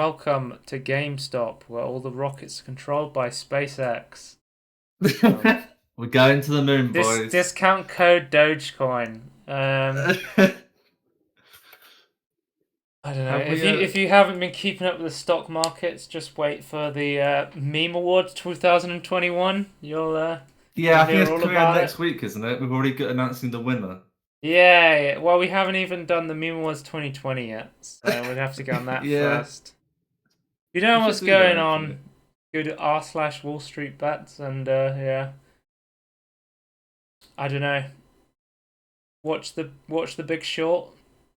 welcome to GameStop, where all the rockets are controlled by SpaceX. Um, We're going to the moon, this boys. discount code Dogecoin. I don't know. Have If we? you haven't been keeping up with the stock markets, just wait for the Meme Awards 2021. You'll Yeah, I think hear it's all coming out about next it. week, isn't it? We've already got announcing the winner. Yeah. Well, we haven't even done the Meme Awards 2020 yet, so we'd have to go on that Yeah, first. You know we what's should do that going actually. on? Go to r/Wall Street Bets and yeah. I don't know. Watch the Big Short.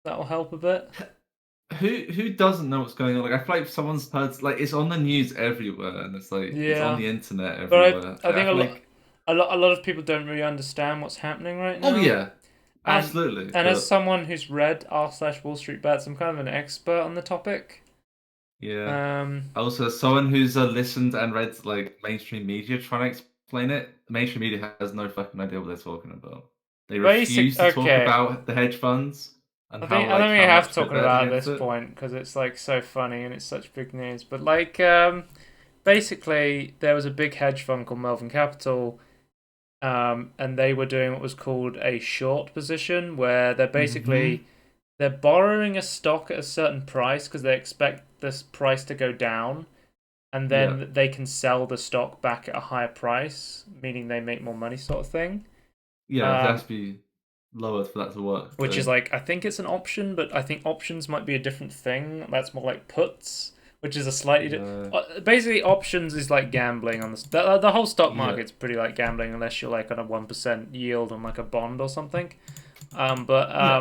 That'll help a bit. Who doesn't know what's going on? Like, I feel like someone's heard, like, it's on the news everywhere, and it's like it's on Yeah, the internet but everywhere. I Like, I think a feel lot like, a lot of people don't really understand what's happening right oh now. yeah, And absolutely. and as But someone who's read r/Wall Street Bets, I'm kind of an expert on the topic. yeah, Um, also as someone who's listened and read like mainstream media trying to explain it, mainstream media has no fucking idea what they're talking about. They basic. refuse to talk Okay, about the hedge funds and I think we how have much they're talking betting about at against this it. point because it's like so funny and it's such big news. But like basically, there was a big hedge fund called Melvin Capital. And they were doing what was called a short position, where Hmm. they're borrowing a stock at a certain price because they expect this price to go down, and Yeah, then they can sell the stock back at a higher price, meaning they make more money, sort of thing. yeah, it has Um, to be lowered for that to work. which is Though. like I think it's an option, but I think options might be a different thing. That's more like puts, which is a Uh, basically options is like gambling on the whole stock yeah, market's pretty like gambling unless you're like on a 1% yield on like a bond or something. But yeah,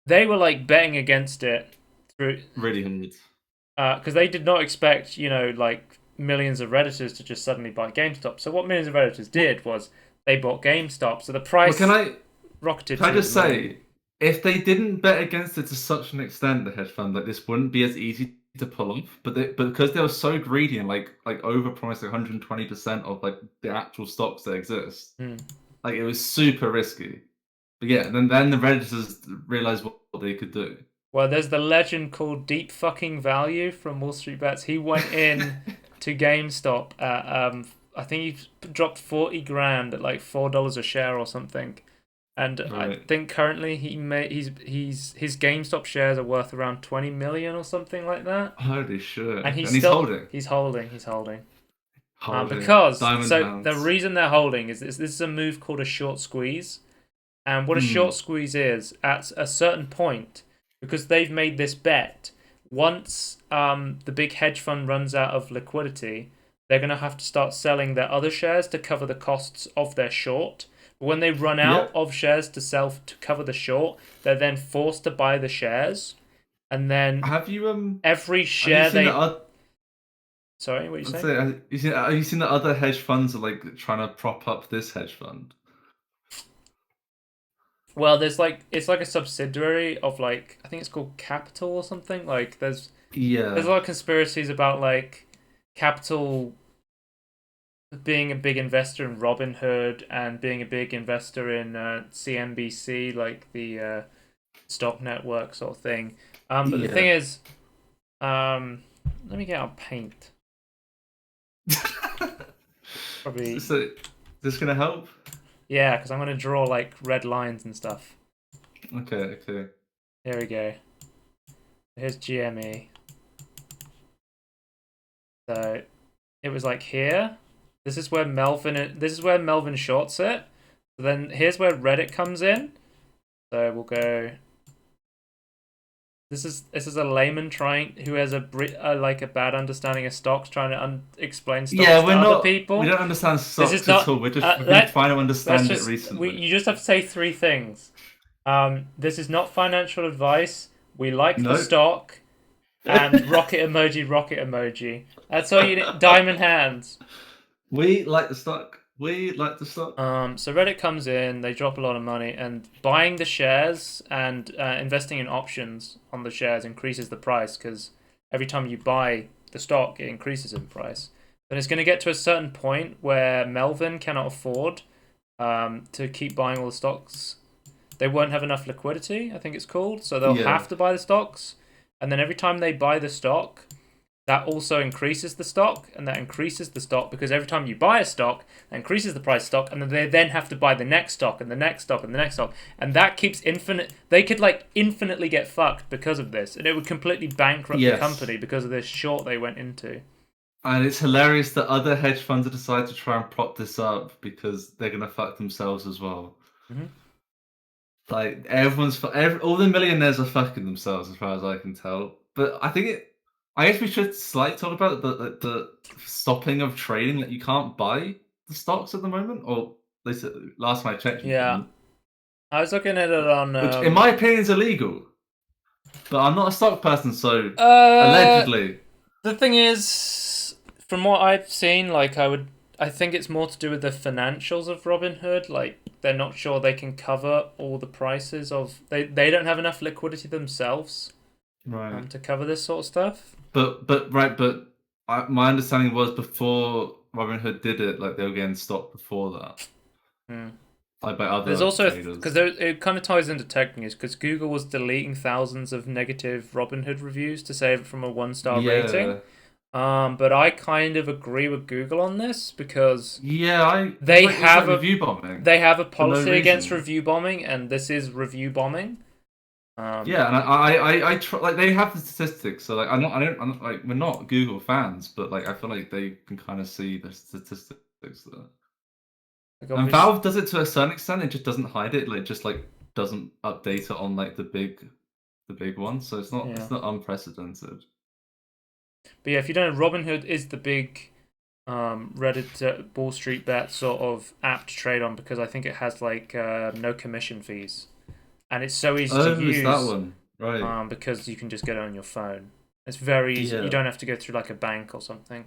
they were like betting against it through really hard. because they did not expect like millions of redditors to just suddenly buy GameStop. So what millions of redditors Well, did was they bought GameStop, so the well, price rocketed can I to the just moon. say, if they didn't bet against it to such an extent, the hedge fund, like this wouldn't be as easy to pull off. But because they were so greedy and like overpriced 120% of like the actual stocks that exist, Hmm. like it was super risky. But yeah, then the redditors realized what they could do. Well, there's the legend called Deep Fucking Value from Wall Street Bets. He went in to GameStop at I think he dropped 40 grand at like $4 a share or something. And I Right. think currently his GameStop shares are worth around 20 million or something like that. Holy shit. And Okay. And he's holding. he's holding. Holding. Because Diamond so the hands. reason they're holding is this is a move called a short squeeze. And what a short Hmm. squeeze is, at a certain point, because they've made this bet, once the big hedge fund runs out of liquidity, they're going to have to start selling their other shares to cover the costs of their short. But when they run out Yep. of shares to sell to cover the short, they're then forced to buy the shares. And then Have you every have you share seen the they. other Sorry, what you let's say? say have you seen the other hedge funds are like trying to prop up this hedge fund? Well, there's like it's like a subsidiary of like I think it's called Capital or something. Like there's a Yeah. lot of conspiracies about like Capital being a big investor in Robinhood and being a big investor in CNBC, like the stock network sort of thing. But the thing Yeah. is, let me get out paint. Probably, So this gonna help? yeah, because I'm gonna draw like red lines and stuff. Okay, okay. Here we go. Here's GME. So it was like here. This is where Melvin shorts it. So then here's where Reddit comes in. So we'll go. This is a layman trying who has like a bad understanding of stocks, trying to explain stocks Yeah, to other we people. don't understand This is stocks at not. all. We've been Let trying to let's understand it just we. recently. You just have to say three things. This is not financial advice. We like the No. stock and rocket emoji, rocket emoji. That's all you need. Diamond hands. We like the stock. We like the stock. So Reddit comes in, they drop a lot of money, and buying the shares and investing in options on the shares increases the price because every time you buy the stock, it increases in price. But it's going to get to a certain point where Melvin cannot afford to keep buying all the stocks. They won't have enough liquidity, I think it's called, so they'll Yeah. have to buy the stocks. And then every time they buy the stock, that also increases the stock, and that increases the stock because every time you buy a stock, that increases the price of stock, and then they then have to buy the next stock and the next stock and the next stock, and that keeps infinite. They could like infinitely get fucked because of this, and it would completely bankrupt the Yes. company because of this short they went into. And it's hilarious that other hedge funds have decided to try and prop this up because they're gonna fuck themselves as well. Mm-hmm. Like all the millionaires are fucking themselves as far as I can tell. But I guess we should slightly talk about the stopping of trading that you can't buy the stocks at the moment, or at least last time I checked, you Yeah, couldn't. I was looking at it on. Which, in my opinion, is illegal. But I'm not a stock person, so Uh, allegedly. the thing is, from what I've seen, like I think it's more to do with the financials of Robinhood. Like they're not sure they can cover all the prices of they don't have enough liquidity themselves Right. to cover this sort of stuff. My understanding was before Robinhood did it, like they were getting stopped before that, Hmm. like by There's other also because traders. it kind of ties into tech news because Google was deleting thousands of negative Robinhood reviews to save it from a 1-star rating. Yeah, But I kind of agree with Google on this because yeah. they It was have like a review bombing they have a for no policy against reason. review bombing, and this is review bombing. Yeah, and I try, like they have the statistics, so like I'm not like we're not Google fans, but like I feel like they can kind of see the statistics there. Like And obviously, Valve does it to a certain extent; it just doesn't hide it, like just like doesn't update it on like the big one. So yeah. it's not unprecedented. But yeah, if you don't know, Robinhood is the big Reddit Wall Street bet sort of app to trade on because I think it has like no commission fees, and it's so easy to Oh, it's that use one, right? because you can just get it on your phone. It's very easy. You Yeah, don't have to go through like a bank or something.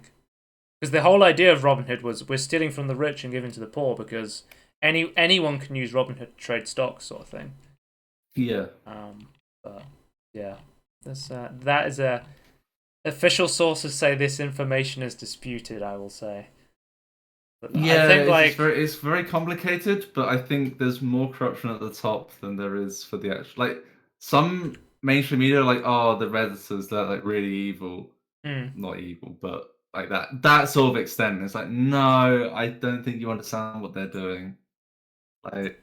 Because the whole idea of Robinhood was we're stealing from the rich and giving to the poor because anyone can use Robinhood to trade stocks, sort of thing. yeah, But yeah, that is a official sources say this information is disputed. I will say, but I yeah. think like It's very complicated, but I think there's more corruption at the top than there is for the actual like some mainstream media are like, oh, the redditors, they're like really evil, hmm, not evil, but like that sort of extent. It's like, no, I don't think you understand what they're doing. Like,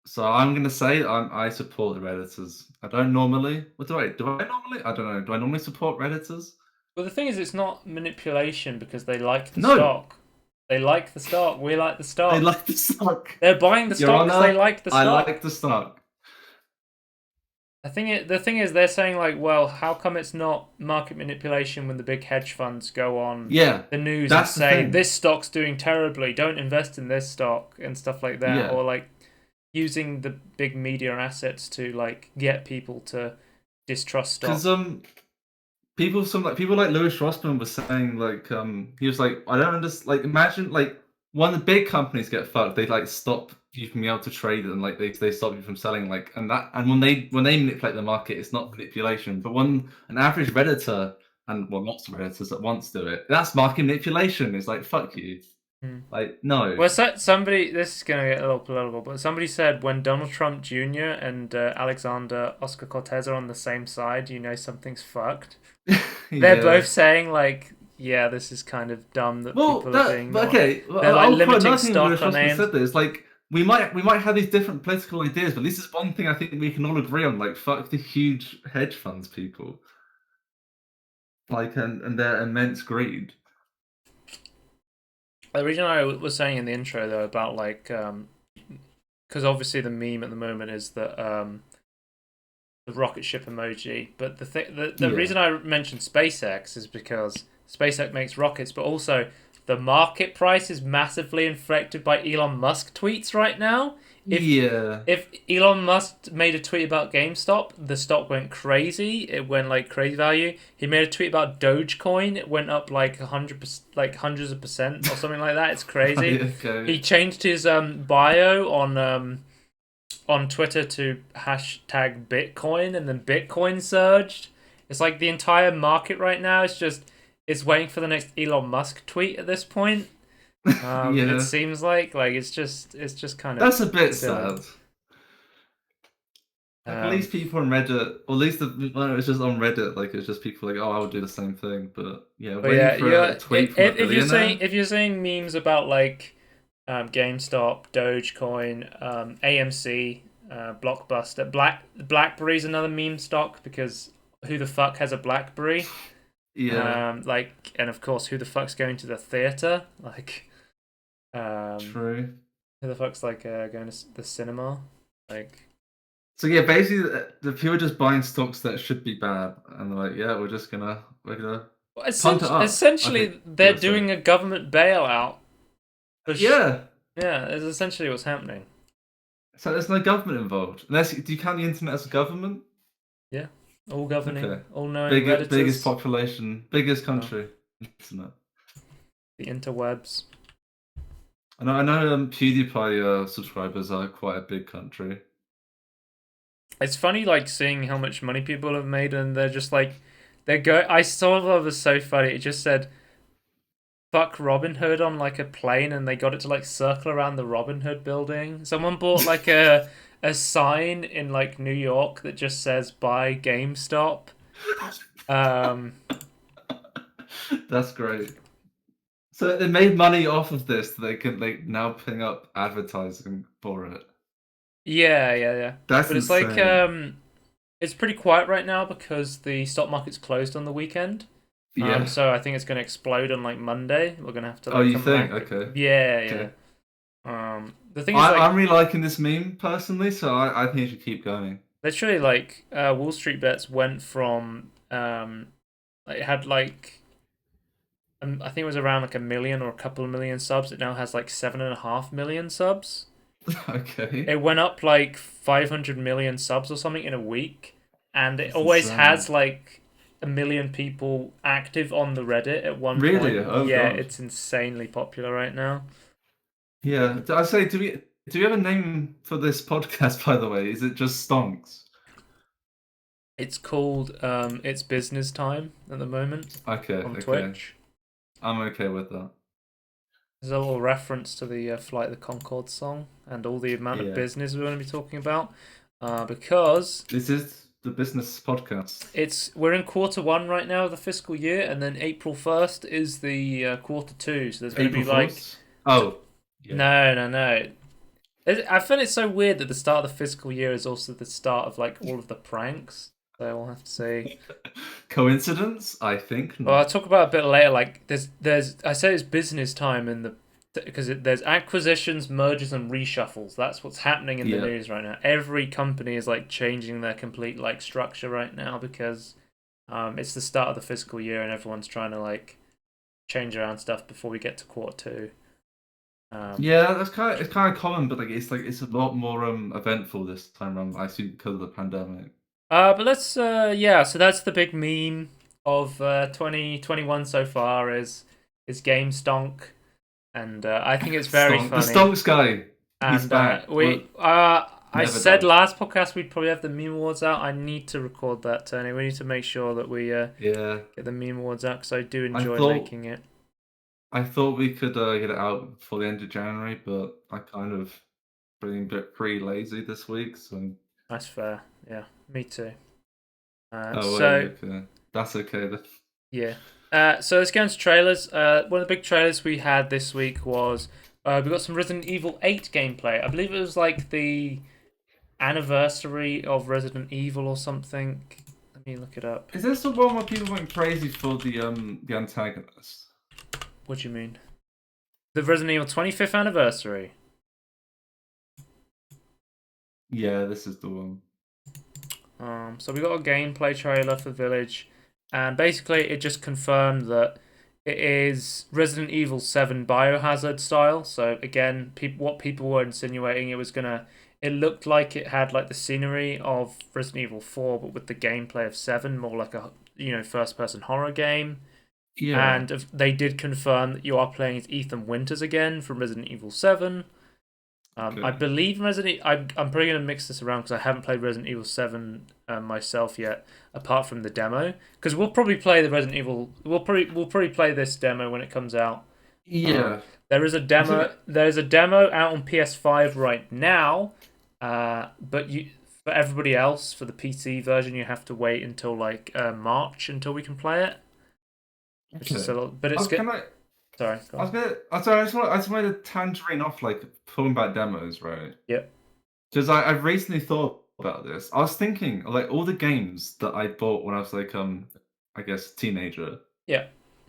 so I'm gonna say I support the redditors. I don't normally. What do I normally? I don't know. Do I normally support redditors? well the thing is it's not manipulation because they like the No, stock. They like the stock. We like the I stock. like the stock. They're buying the Your stock because they Honor, like the I stock. like the stock. The thing is, they're saying like, well, how come it's not market manipulation when the big hedge funds go on Yeah, the news and that's the say thing. this stock's doing terribly, don't invest in this stock and stuff like that, Yeah, or like using the big media assets to like get people to distrust because stock. people like Lewis Rossman was saying like he was like I don't understand like imagine like when the big companies get fucked they like stop you from being able to trade and like they stop you from selling like and when they manipulate the market it's not manipulation but when an average redditor and well lots of redditors at once do it that's market manipulation. It's like fuck you, Hmm. like no. Well, somebody, this is going to get a little political, but somebody said when Donald Trump Jr. and Alexander Oscar Cortez are on the same side, you know something's fucked. They're Yeah. both saying like, yeah, this is kind of dumb that Well, people are that being but not. okay. Well, They're like I'll quote limiting another thing Lewis stock on Rossman AMs. said. There, it's like we might have these different political ideas, but this is one thing I think we can all agree on. Like, fuck the huge hedge funds people, like, and their immense greed. The reason I was saying in the intro though about like, because obviously the meme at the moment is that the rocket ship emoji, but the Yeah, reason I mentioned SpaceX is because SpaceX makes rockets, but also the market price is massively infected by Elon Musk tweets right now. If yeah, if Elon Musk made a tweet about GameStop, the stock went crazy. It went like crazy value. He made a tweet about Dogecoin. It went up like 100%, like hundreds of percent or something like that. It's right, crazy. okay. He changed his bio on Twitter to hashtag Bitcoin, and then Bitcoin surged. It's like the entire market right now is just is waiting for the next Elon Musk tweet at this point. It Yeah, seems like it's just kind of that's a bit silly. sad. Like at least people on Reddit, or at least it's just on Reddit. Like it's just people like, oh, I would do the same thing. But yeah, But waiting yeah, for a tweet from a billionaire. if you're saying memes about like GameStop, Dogecoin, AMC, Blockbuster, BlackBerry's another meme stock because who the fuck has a BlackBerry? Yeah, Like, and of course, who the fuck's going to the theater? Like, true. who the fuck's like going to the cinema? Like, So yeah, basically, the people are just buying stocks that should be bad, and they're like, yeah, we're gonna punt it up. Okay, essentially, they're yeah, sorry. doing a government bailout. Yeah, Yeah, it's essentially what's happening. so there's no government involved. Unless do you count the internet as a government? Yeah, all governing, Okay, all knowing biggest Redditors, population, biggest oh, country, internet. the interwebs. I know PewDiePie subscribers are quite a big country. It's funny, like seeing how much money people have made, and they're just like, they go. I saw that was so funny. It just said "fuck Robin Hood" on like a plane, and they got it to like circle around the Robin Hood building. Someone bought like a sign in like New York that just says "Buy GameStop." Um, That's great. So they made money off of this. They can like now ping up advertising for it. yeah. That's But it's like insane. it's pretty quiet right now because the stock market's closed on the weekend. Yeah. So I think it's gonna explode on like Monday. We're gonna have to Oh, like you come think? back. Okay. Yeah. Okay. The thing is like I'm really liking this meme personally, so I think it should keep going. literally like Wall Street Bets went from like it had like I think it was around like a million or a couple of million subs. It now has like 7.5 million subs. Okay. It went up like 500 million subs or something in a week, and it That's always insane. has like a million people active on the Reddit at one Really? point. Oh Yeah, God. it's insanely popular right now. Yeah. I say, do we have a name for this podcast, by the way? Is it just Stonks? It's called It's Business Time at the moment Okay, on okay. Twitch. I'm okay with that. There's a little reference to the Flight of the Conchords song and all the amount of Yeah. business we're going to be talking about because This is the business podcast. we're in quarter 1 right now of the fiscal year, and then April 1st is the quarter 2. So there's going to be April like Fools? Oh. Yeah. no. I find it so weird that the start of the fiscal year is also the start of like all of the pranks. So we'll have to see. Coincidence? I think Well, I'll not. talk about it a bit later. Like there's I say it's business time in the because there's acquisitions, mergers, and reshuffles. That's what's happening in the Yeah. news right now. Every company is like changing their complete like structure right now because it's the start of the fiscal year and everyone's trying to like change around stuff before we get to quarter 2. Yeah, it's kind of common, but like it's a lot more eventful this time around. I assume because of the pandemic. But let's yeah. So that's the big meme of 2021 so far is Game Stonk, and I think it's very The funny. Stonks guy, he's And back. Well, I never said died. last podcast we'd probably have the meme awards out. I need to record that, Tony. We need to make sure that we Yeah, get the meme awards out because I do I enjoy thought making it. I thought we could get it out before the end of January, but I kind of being pretty lazy this week. So That's fair. Yeah, me too. oh So wait, okay, that's okay then. yeah. So let's get into trailers. One of the big trailers we had this week was we got some Resident Evil 8 gameplay. I believe it was like the anniversary of Resident Evil or something. Let me look it up. Is this the one where people went crazy for the antagonist? What do you mean? The Resident Evil 25th anniversary. Yeah, this is the one. So we got a gameplay trailer for Village, and basically it just confirmed that it is Resident Evil 7 Biohazard style. So again, what people were insinuating it was gonna. It looked like it had like the scenery of Resident Evil 4, but with the gameplay of 7, more like a first-person horror game. Yeah. And they did confirm that you are playing as Ethan Winters again from Resident Evil 7. Okay. I believe I'm probably going to mix this around because I haven't played Resident Evil 7 myself yet, apart from the demo. Because we'll probably play the Resident Evil. We'll probably play this demo when it comes out. Yeah. There is a demo. There is a demo out on PS5 right now, but For everybody else, for the PC version, you have to wait until like March until we can play it. Which is Okay. a little, but I it's was good. kind of. Sorry, go I on. was gonna. I just wanted to tangerine off like talking about demos, right? Yep. Because I've recently thought about this. I was thinking like all the games that I bought when I was like I guess teenager. Yeah.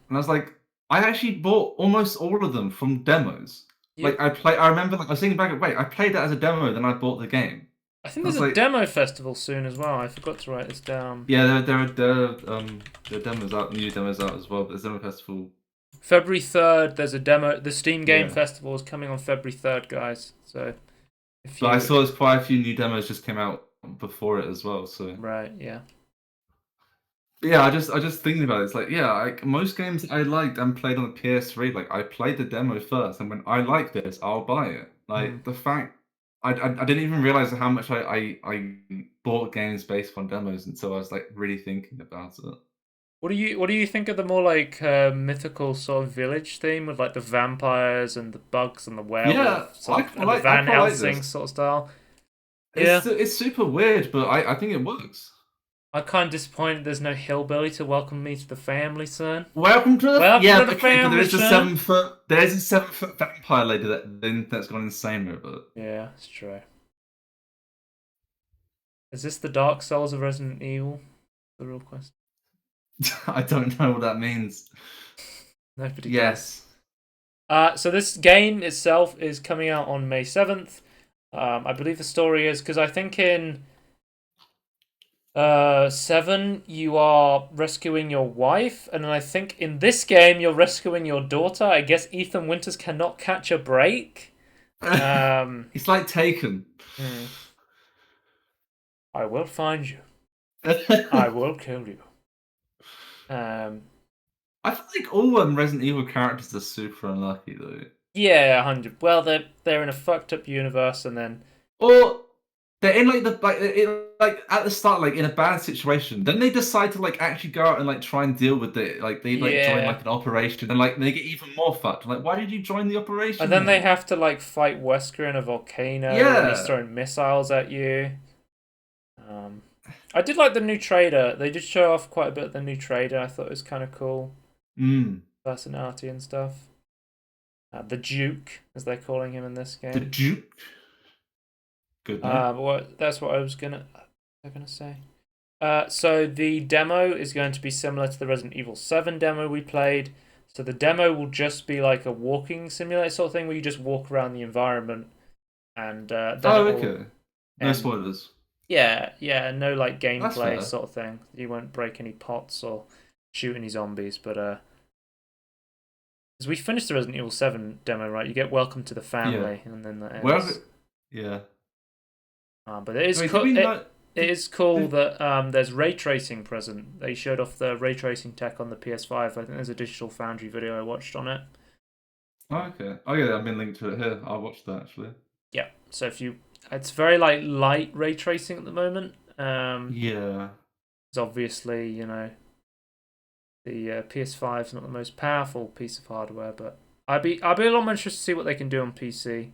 And I was like, I actually bought almost all of them from demos. Like Yep. I remember like I was thinking back, wait, I played that as a demo, then I bought the game. I think I there's was a like, demo festival soon as well. I forgot to write this down. yeah, there are demos out, new demos out as well, but there's demo festival. February 3rd, there's a demo. The Steam Game Yeah. Festival is coming on February 3rd, guys. So if But I you saw there's quite a few new demos just came out before it as well, so right, yeah. yeah, I just thinking about it, it's like, yeah, like most games I liked and played on the PS3, like I played the demo first, and when I like this, I'll buy it. Hmm. Like the fact I didn't even realize how much I bought games based on demos until I was like really thinking about it. What do you think of the more like mythical sort of village theme with like the vampires and the bugs and the Yeah, werewolf sort of, and the I Van quite like Helsing this. sort of style? Yeah. It's super weird, but I think it works. I'm kind of disappointed there's no hillbilly to welcome me to the family, son. Welcome to the Welcome yeah, to the but okay, but family, son. there's a 7 foot vampire lady that's gone insane with it. Yeah, it's true. Is this the Dark Souls of Resident Evil? The real question. I don't know what that means. Nobody does. Yes. So this game itself is coming out on May 7th. I believe the story is because I think in 7 you are rescuing your wife, and then I think in this game you're rescuing your daughter. I guess Ethan Winters cannot catch a break. It's like Taken. I will find you. I will kill you. I feel like all Resident Evil characters are super unlucky though. Yeah, 100. Well, they're in a fucked up universe, and then Or they're in like at the start like in a bad situation. Then they decide to like actually go out and like try and deal with it. Like they like join yeah, like an operation and like they get even more fucked. Like why did you join the operation? and then they then? have to like fight Wesker in a volcano, and he's Yeah. throwing missiles at you. I did like the new trader. They did show off quite a bit of the new trader. I thought it was kind of cool. Personality and stuff. The Duke, as they're calling him in this game. The Duke. Good name. That's what I was gonna say. So the demo is going to be similar to the Resident Evil 7 demo we played. So the demo will just be like a walking simulator sort of thing where you just walk around the environment, and then Okay. No spoilers. Yeah, no like That's gameplay fair. sort of thing. You won't break any pots or shoot any zombies, but as we finished the Resident Evil 7 demo, right? You get welcome to the family, and then that ends. Well, yeah. But it is Wait, cool. did we not- It is cool that there's ray tracing present. They showed off the ray tracing tech on the PS5. I think there's a Digital Foundry video I watched on it. Oh, okay. Oh yeah, I've been linked to it here. I'll watch that actually. Yeah, so it's very like light ray tracing at the moment. Yeah. It's obviously the PS5 is not the most powerful piece of hardware, but I'd be a lot more interested to see what they can do on PC.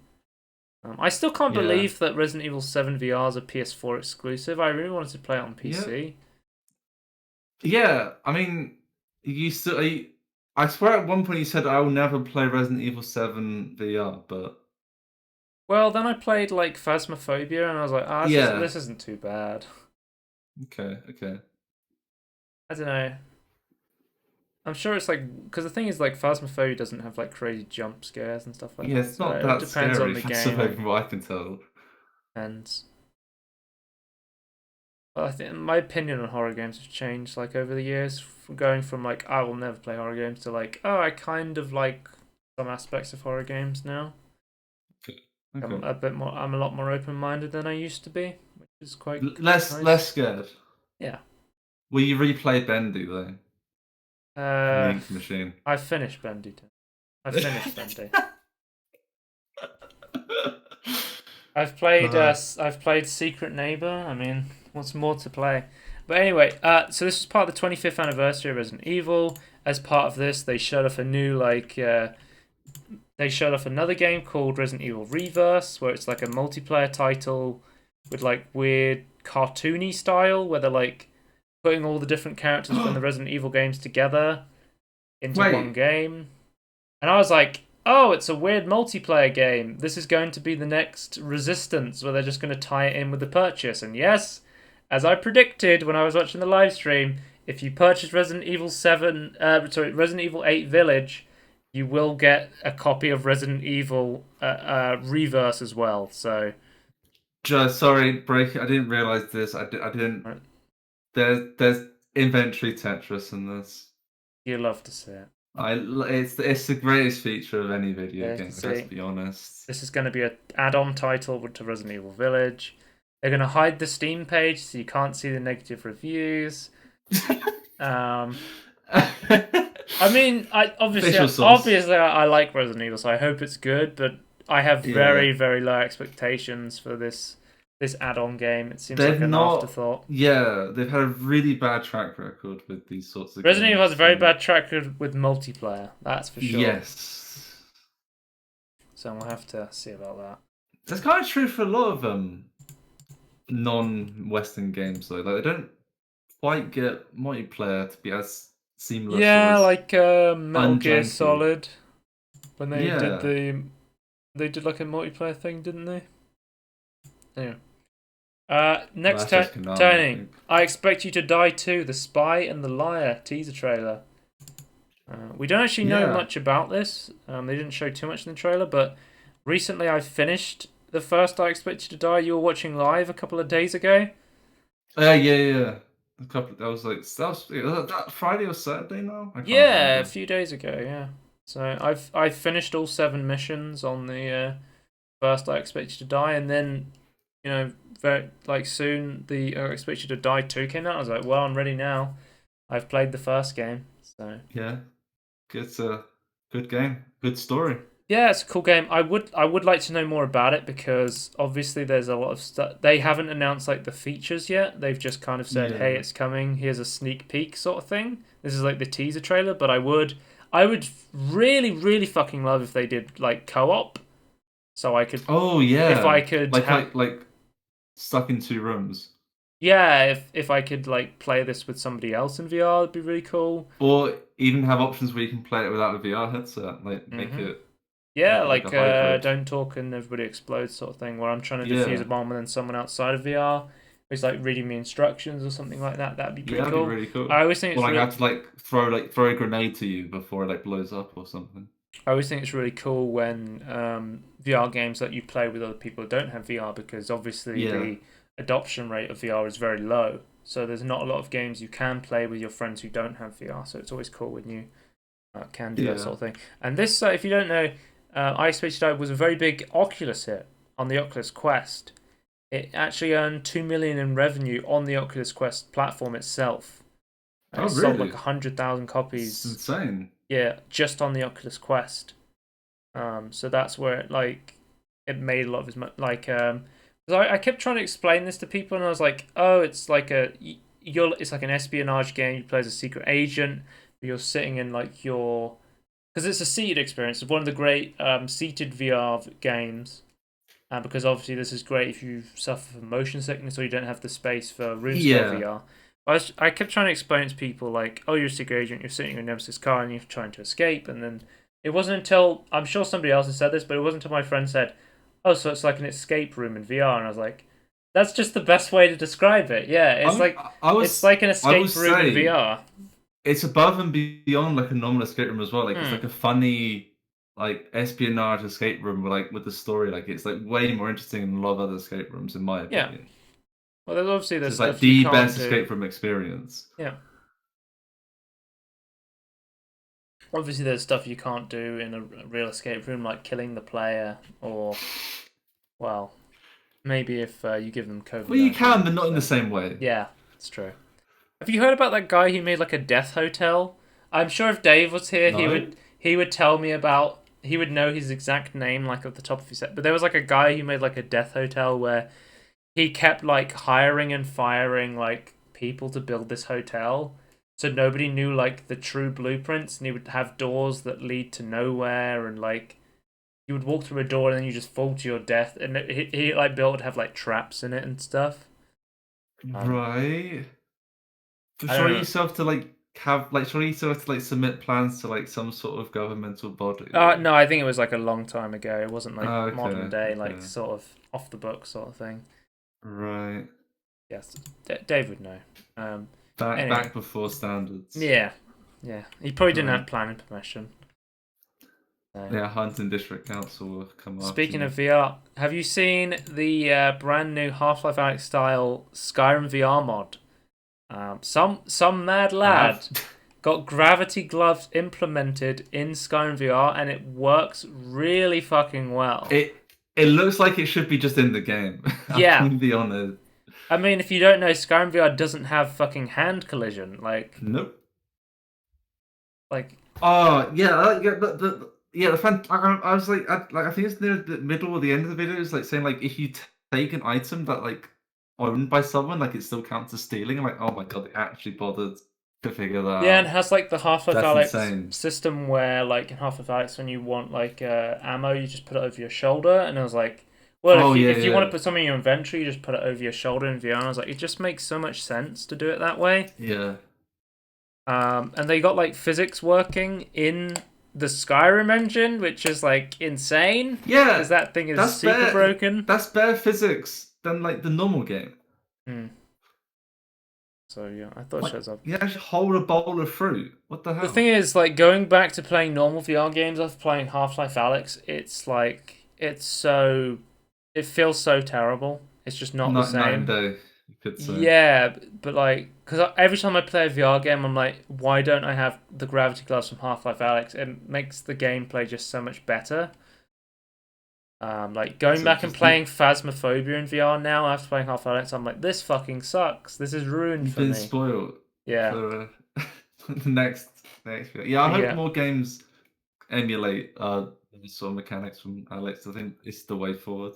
I still can't believe that Resident Evil 7 VR is a PS4 exclusive. I really wanted to play it on PC. Yeah, I mean, I swear at one point you said I will never play Resident Evil 7 VR, but Well, then I played like Phasmophobia, and I was like, this isn't too bad. Okay. I don't know. I'm sure it's like because the thing is like Phasmophobia doesn't have like crazy jump scares and stuff like that. Yeah, it's not So that it depends scary. on the That's game. from what I can tell. And I think my opinion on horror games has changed like over the years, from going from like I will never play horror games to like I kind of like some aspects of horror games now. Okay. I'm a lot more open minded than I used to be, which is quite less nice. scared. Yeah. Will you replay Bendy though? The Ink Machine. I finished Bendy. I finished Bendy. I've played Secret Neighbor. I mean, what's more to play? But anyway, so this was part of the 25th anniversary of Resident Evil. As part of this, they showed off a new they showed off another game called Resident Evil Reverse, where it's like a multiplayer title with like weird cartoony style where they're like putting all the different characters from the Resident Evil games together into one Wait, game. And I was like, oh, it's a weird multiplayer game. This is going to be the next Resistance where they're just going to tie it in with the purchase. And yes, as I predicted when I was watching the live stream, if you purchase Resident Evil 7, Resident Evil 8 Village, you will get a copy of Resident Evil Reverse as well. So, just sorry, break. I didn't realize this. I didn't. right, There's inventory Tetris in this. you love to see it. It's the greatest feature of any video Yeah, game. see. Let's be honest. This is going to be an add-on title to Resident Evil Village. They're going to hide the Steam page so you can't see the negative reviews. I mean, obviously I like Resident Evil, so I hope it's good. But I have very, very low expectations for this add-on game. It seems like an afterthought. Yeah, they've had a really bad track record with these sorts of Resident games. Evil has a very bad track record with multiplayer. That's for sure. Yes. So we'll have to see about that. That's kind of true for a lot of non-Western games, though. Like they don't quite get multiplayer to be as seamless. Yeah, or as like Metal Gear unjanky. Solid, when they Yeah. did like a multiplayer thing, didn't they? Anyway. Next That's just Konami, I Tony, think. I Expect You to Die Too, The Spy and the Liar teaser trailer. We don't actually know Yeah. much about this. They didn't show too much in the trailer, but recently I finished the first I Expect You to Die. You were watching live a couple of days ago. Yeah. A couple. Was that Friday or Saturday now? I can't Yeah, remember. a few days ago. Yeah. So I've finished all 7 missions on the first I Expect You to Die, and then very soon the I Expect You to Die 2 came out. I was like, well, I'm ready now. I've played the first game, so Yeah, it's a good game, good story. yeah, it's a cool game. I would like to know more about it because obviously there's a lot of stuff. They haven't announced like the features yet. They've just kind of said, "Hey, it's coming. Here's a sneak peek," sort of thing. This is like the teaser trailer, but I would really, really fucking love if they did like co-op, so I could. Oh yeah. If I could like stuck in 2 rooms. Yeah, if I could like play this with somebody else in VR, it'd be really cool. Or even have options where you can play it without a VR headset, like make it. Yeah, make it like a hybrid. Don't talk and everybody explodes sort of thing, where I'm trying to defuse a bomb and then someone outside of VR is like reading me instructions or something like that. That'd be pretty cool. That'd be really cool. I always think it's I have to throw a grenade to you before it like blows up or something. I always think it's really cool when VR games let you play with other people who don't have VR, because obviously the adoption rate of VR is very low. So there's not a lot of games you can play with your friends who don't have VR. So it's always cool when you can do that sort of thing. And this, if you don't know, I Expect You to Die was a very big Oculus hit on the Oculus Quest. It actually earned 2 million in revenue on the Oculus Quest platform itself. It sold like 100,000 copies. It's insane. Yeah, just on the Oculus Quest. So that's where it made a lot of his money. I kept trying to explain this to people, and I was like, "Oh, it's like it's like an espionage game. You play as a secret agent. You're sitting in because it's a seated experience. It's one of the great seated VR games, because obviously this is great if you suffer from motion sickness or you don't have the space for room scale VR. I kept trying to explain to people like, oh, you're a secret agent, you're sitting in a Nemesis car and you're trying to escape, and then it wasn't until, I'm sure somebody else has said this, but it wasn't until my friend said, oh, so it's like an escape room in VR, and I was like, that's just the best way to describe it. Yeah, it's it's like an escape room in VR. It's above and beyond like a normal escape room as well. Like it's like a funny like espionage escape room with the story. Like it's like way more interesting than a lot of other escape rooms in my opinion. Yeah. Well, there's obviously it's like the best escape room experience. Yeah. Obviously, there's stuff you can't do in a real escape room, like killing the player, or, well, maybe if you give them COVID. Well, you can, but not in the same way. Yeah, it's true. Have you heard about that guy who made like a death hotel? I'm sure if Dave was here, he would tell me about. He would know his exact name, like off the top of his head. But there was like a guy who made like a death hotel where he kept like hiring and firing like people to build this hotel, so nobody knew like the true blueprints, and he would have doors that lead to nowhere, and like you would walk through a door and then you just fall to your death, and he like built to have like traps in it and stuff. Right. So I don't surely know. you still have to surely you still have to submit plans to like some sort of governmental body. No, I think it was like a long time ago. It wasn't like modern Okay, day, like okay. sort of off the book sort of thing. Right. Yes, Dave would know. Anyway, Back before standards. yeah, yeah. He probably didn't Right. have planning permission. So. Yeah, Hunting District Council will come after Speaking you. of VR, have you seen the brand new Half-Life Alyx style Skyrim VR mod? Some mad I have. lad got gravity gloves implemented in Skyrim VR, and it works really fucking well. It looks like it should be just in the game. I'm Yeah, gonna be honest. I mean, if you don't know, Skyrim VR doesn't have fucking hand collision. Nope. Like Oh yeah, yeah. The fan. I was I think it's near the middle or the end of the video. It's like saying like if you take an item that like owned by someone, like it still counts as stealing. I'm like, oh my god, they actually bothered to figure that yeah, and it out. has like the Half-Life That's Alyx insane. system where like in Half-Life Alyx when you want like ammo, you just put it over your shoulder, and I was like, well, Oh yeah, if you want to yeah, put something in your inventory, you just put it over your shoulder in VR. And I was like, it just makes so much sense to do it that way. yeah. And they got like physics working in the Skyrim engine, which is like insane because Yeah, that thing is that's super better. broken. That's better physics than like the normal game. Hmm. So yeah, I thought it Like shows up. you actually hold a bowl of fruit. What the The thing hell? is, like going back to playing normal VR games after playing Half-Life Alyx, it's like it feels so terrible. It's just not the Night and same. day, you could say. Yeah, but like, because every time I play a VR game, I'm like, why don't I have the gravity gloves from Half-Life Alyx? It makes the gameplay just so much better. Like going So back and just playing Phasmophobia in VR now after playing Half-Life Alyx, I'm like, this fucking sucks. This is ruined you've for been me. spoiled Yeah, for the next video. Yeah, I hope yeah. more games emulate the sort of mechanics from Alex. I think it's the way forward.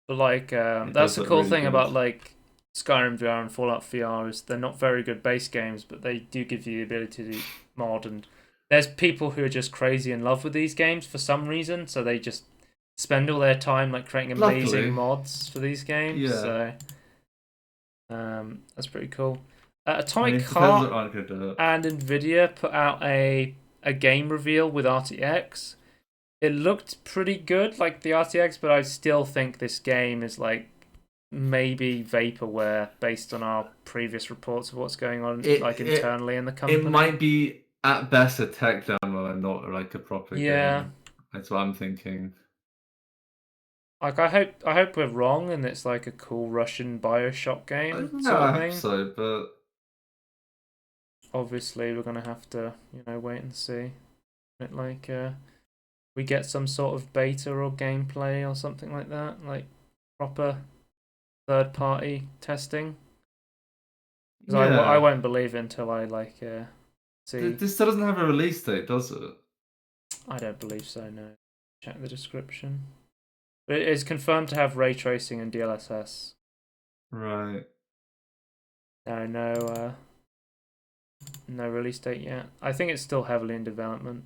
But like, It that's does the look cool really thing good. about like Skyrim VR and Fallout VR is they're not very good base games, but they do give you the ability to mod. And there's people who are just crazy in love with these games for some reason, so they just spend all their time like creating amazing Luckily, mods for these games. yeah. So that's pretty cool. I mean, Atomic if Bethesda Heart aren't going to do it. and Nvidia put out a game reveal with RTX. It looked pretty good, like the RTX, but I still think this game is like maybe vaporware based on our previous reports of what's going on It like it internally in the it company. might be at best a tech demo and not like a proper Yeah. game. That's what I'm thinking. Like I hope we're wrong and it's like a cool Russian BioShock game Yeah, sort of I hope thing. so, but Obviously we're gonna have to, wait and see. It like we get some sort of beta or gameplay or something like that, like proper third party testing. Because I yeah. won't believe it until I like see. This still doesn't have a release date, does it? I don't believe so. No. Check the description. But it is confirmed to have ray tracing and DLSS. Right. No release date yet. I think it's still heavily in development.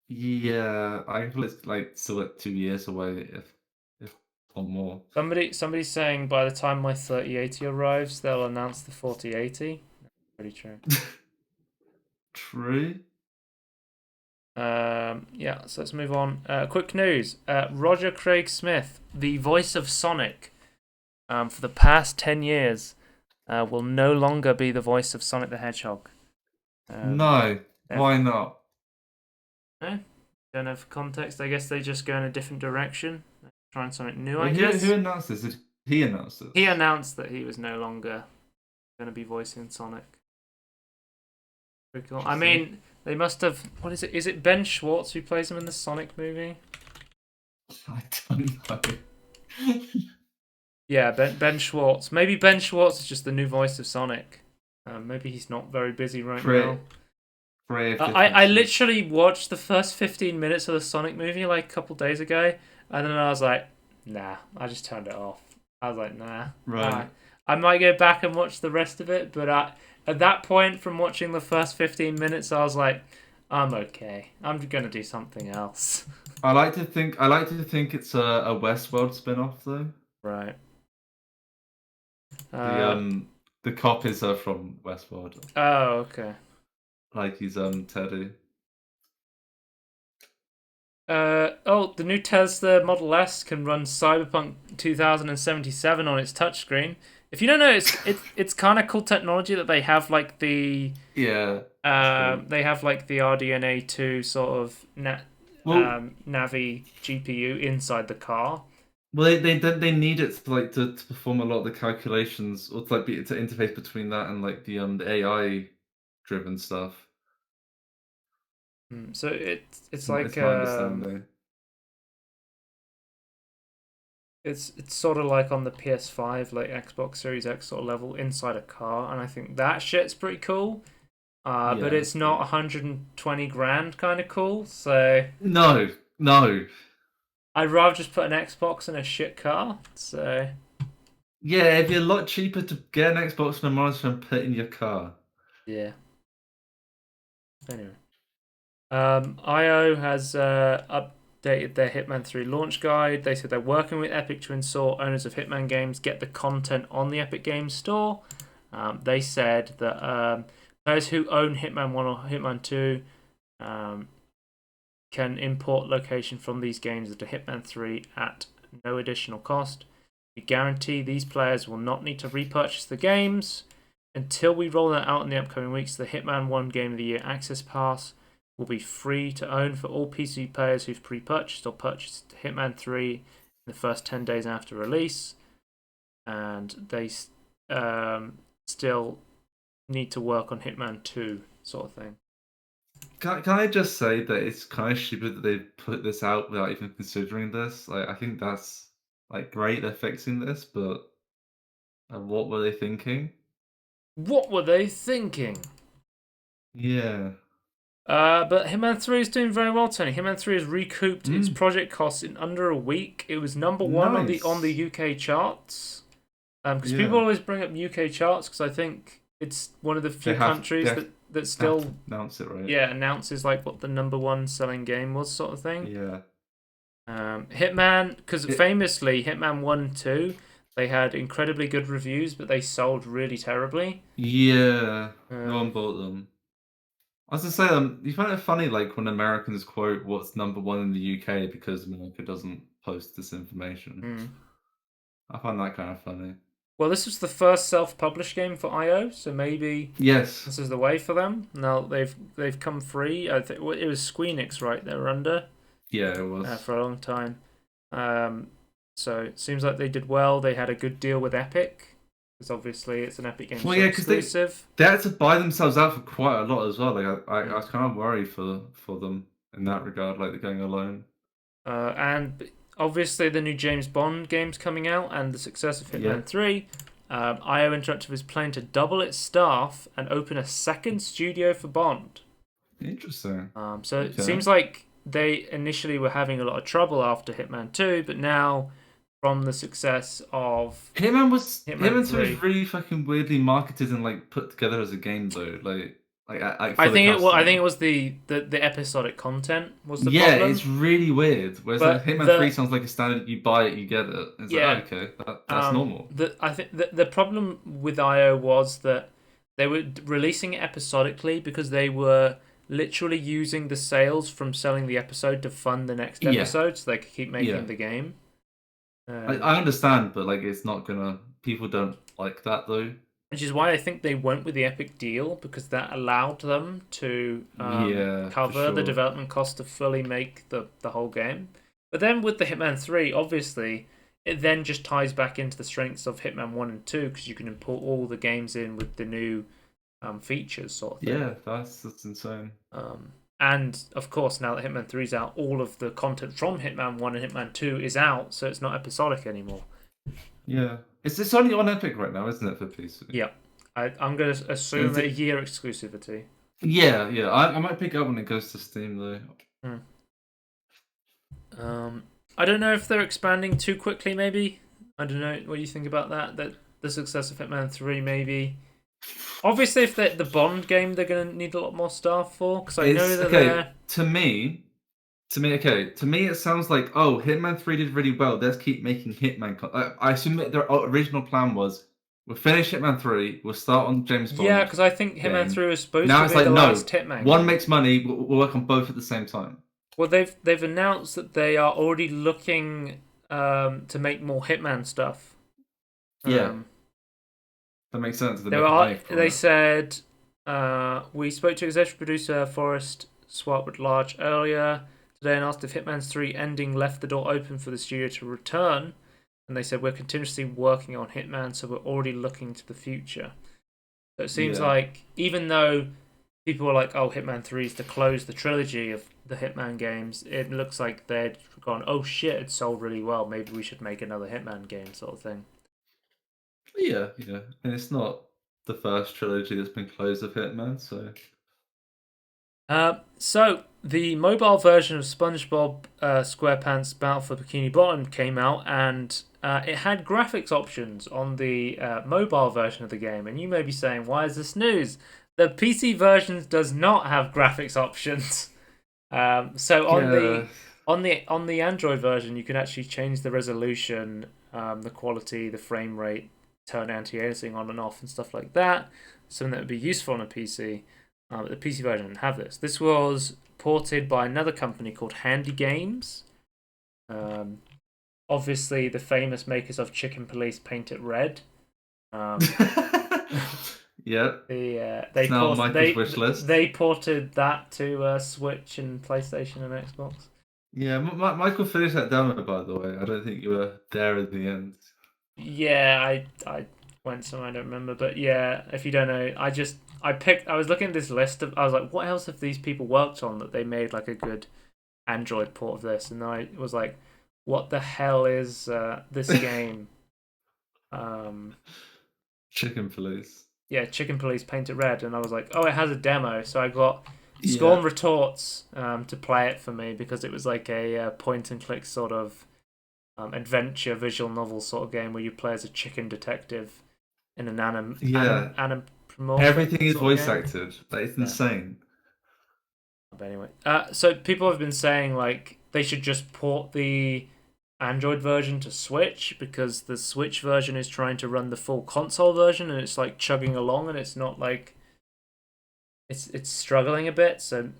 Yeah, I feel it's like still like 2 years away, if or more. Somebody's saying by the time my 3080 arrives, they'll announce the 4080. Pretty true. True. Yeah, so let's move on. Quick news. Roger Craig Smith, the voice of Sonic, for the past 10 years, will no longer be the voice of Sonic the Hedgehog. No, why not? No? Don't have context. I guess they just go in a different direction. Trying something new, I Wait, guess. who announced this? Did he announce this? He announced that he was no longer going to be voicing Sonic. Pretty cool. I mean, they must have. What is it? Is it Ben Schwartz who plays him in the Sonic movie? I don't know. Yeah, Ben Schwartz. Maybe Ben Schwartz is just the new voice of Sonic. Maybe he's not very busy right now. I literally watched the first 15 minutes of the Sonic movie like a couple days ago, and then I was like, nah, I just turned it off. I was like, nah. Right. I might go back and watch the rest of it, but at that point, from watching the first 15 minutes, I was like, I'm okay. I'm gonna do something else. I like to think it's a Westworld spin-off though. Right. The Uh, um the cop is from Westworld. oh, okay. Like he's Teddy. Oh, the new Tesla Model S can run Cyberpunk 2077 on its touchscreen. If you don't know, it's kind of cool technology that they have like Yeah, it's cool. they have like the RDNA 2 sort of Well, Navi GPU inside the car. they need it to like to perform a lot of the calculations or to like be to interface between that and like the AI driven stuff. So it's like It's my understanding. it's sort of like on the PS5, like Xbox Series X sort of level inside a car, and I think that shit's pretty cool. But Yeah, it's not yeah. 120 grand kind of cool. So No, no. I'd rather just put an Xbox in a shit car. So Yeah, it'd be a lot cheaper to get an Xbox and a monitor and put it in your car. yeah. Anyway, IO has updated their Hitman 3 launch guide. They said they're working with Epic to ensure owners of Hitman games get the content on the Epic Games Store. They said that players who own Hitman 1 or Hitman 2 can import location from these games into Hitman 3 at no additional cost. We guarantee these players will not need to repurchase the games. Until we roll that out in the upcoming weeks, the Hitman 1 Game of the Year Access Pass will be free to own for all PC players who've pre-purchased or purchased Hitman 3 in the first 10 days after release. And they still need to work on Hitman 2 sort of thing. Can I just say that it's kind of stupid that they put this out without even considering this? Like, I think that's like great they're fixing this, but what were they thinking? What were they thinking? Yeah. But Hitman 3 is doing very well, Tony. Hitman 3 has recouped its Mm, project costs in under a week. It was number one on the nice. UK charts. Because people Yeah. always bring up UK charts because I think it's one of the few They countries have, that have to still announce it, right? announces like what the number one selling game was sort of thing. Yeah. Hitman, because It, famously Hitman 1 and 2 they had incredibly good reviews, but they sold really terribly. yeah. No one Um, bought them. I was gonna say, you find it funny, like when Americans quote what's number one in the UK because America doesn't post this information. hmm. I find that kind of funny. Well, this was the first self-published game for IO, so maybe Yes. this is the way for them. Now they've come free. I think it was Squeenix, right? They were under Yeah, it was. for a long time. So it seems like they did well. They had a good deal with Epic because obviously it's an Epic Games Well, Store yeah, because exclusive. they had to buy themselves out for quite a lot as well. Like I Mm. was kind of worried for them in that regard. Like they're going alone. And obviously the new James Bond game's coming out, and the success of Yeah. Hitman 3. IO Interactive is planning to double its staff and open a second studio for Bond. Interesting. So it Okay. seems like they initially were having a lot of trouble after Hitman 2, but now from the success of Hitman Hitman 2 was 3, really fucking weirdly marketed and like put together as a game though. Like I for the think I think it customer. was the episodic content was the Yeah, it's problem. really weird. Whereas like But Hitman 3 sounds like a standard, you buy it, you get it. It's like, oh, yeah, okay, that's normal. I think the problem with IO was that they were releasing it episodically because they were literally using the sales from selling the episode to fund the next Yeah, episode, so they could keep yeah. making the game. Um, I understand, but like it's not gonna. People don't like that though. Which is why I think they went with the Epic deal because that allowed them to Yeah, for cover the sure. development cost to fully make the whole game. But then with the Hitman 3, obviously, it then just ties back into the strengths of Hitman 1 and 2 because you can import all the games in with the new features, sort of thing. Yeah, that's insane. And of course, now that Hitman 3 is out, all of the content from Hitman 1 and Hitman 2 is out, so it's not episodic anymore. Yeah, it's only on Epic right now, isn't it, for PC? Yeah. I'm going to assume Is a it? year exclusivity. Yeah, yeah. I might pick it up when it goes to Steam though. Hmm. I don't know if they're expanding too quickly. Maybe I don't know. What do you think about that? That the success of Hitman 3 maybe Obviously, if the Bond game, they're gonna need a lot more staff for, because I know It's that okay they're. to me, it sounds like, oh, Hitman 3 did really well. Let's keep making Hitman. I assume that their original plan was, we'll finish Hitman 3, we'll start on James Yeah, Bond because I think Hitman game. 3 was supposed Now to it's be like, the last no, Hitman one game. makes money, we'll work on both at the same time. Well, they've announced that they are already looking to make more Hitman stuff. Yeah, Um, that makes sense. They're There making are. money from They it. said we spoke to executive producer Forrest Swartwood Large earlier today and asked if Hitman's 3 ending left the door open for the studio to return. And they said we're continuously working on Hitman, so we're already looking to the future. So it seems Yeah. like even though people were like, "Oh, Hitman 3 is to close the trilogy of the Hitman games," it looks like they'd gone, "Oh shit, it sold really well. Maybe we should make another Hitman game," sort of thing. Yeah. And it's not the first trilogy that's been closed of Hitman, so. So the mobile version of SpongeBob SquarePants Battle for Bikini Bottom came out, and it had graphics options on the mobile version of the game. And you may be saying, "Why is this news?" The PC version does not have graphics options. So Yeah. on the Android version, you can actually change the resolution, the quality, the frame rate, turn anti-aliasing on and off, and stuff like that. Something that would be useful on a PC. But the PC version didn't have this. This was ported by another company called Handy Games. Um, Obviously, the famous makers of Chicken Police Paint It Red. Um, Yeah. they It's now on port Michael's wish list. they ported that to Switch and PlayStation and Xbox. Yeah, Michael finished that demo, by the way. I don't think you were there at the end. Yeah, I went somewhere I don't remember, but yeah, if you don't know, I was looking at this list of I was like, what else have these people worked on that they made like a good Android port of this? And then I was like, what the hell is this game? Um, Chicken Police. yeah, Chicken Police Paint It Red, and I was like, oh, it has a demo, so I got Yeah. Scorn Retorts to play it for me because it was like a point and click sort of adventure visual novel sort of game where you play as a chicken detective in an Yeah. anamorphic Everything is sort of voice game. acted. Like, it's Yeah. insane. But anyway, so people have been saying like they should just port the Android version to Switch because the Switch version is trying to run the full console version and it's like chugging along and it's not like it's struggling a bit. So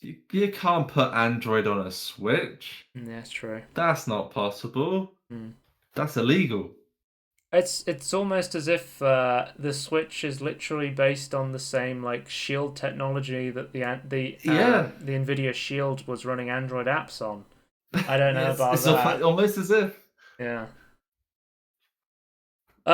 You can't put Android on a Switch. yeah, it's true. That's not possible. Hmm. That's illegal. It's almost as if the Switch is literally based on the same like Shield technology that Yeah. the Nvidia Shield was running Android apps on. I don't know Yes, about it's that. almost as if. Yeah.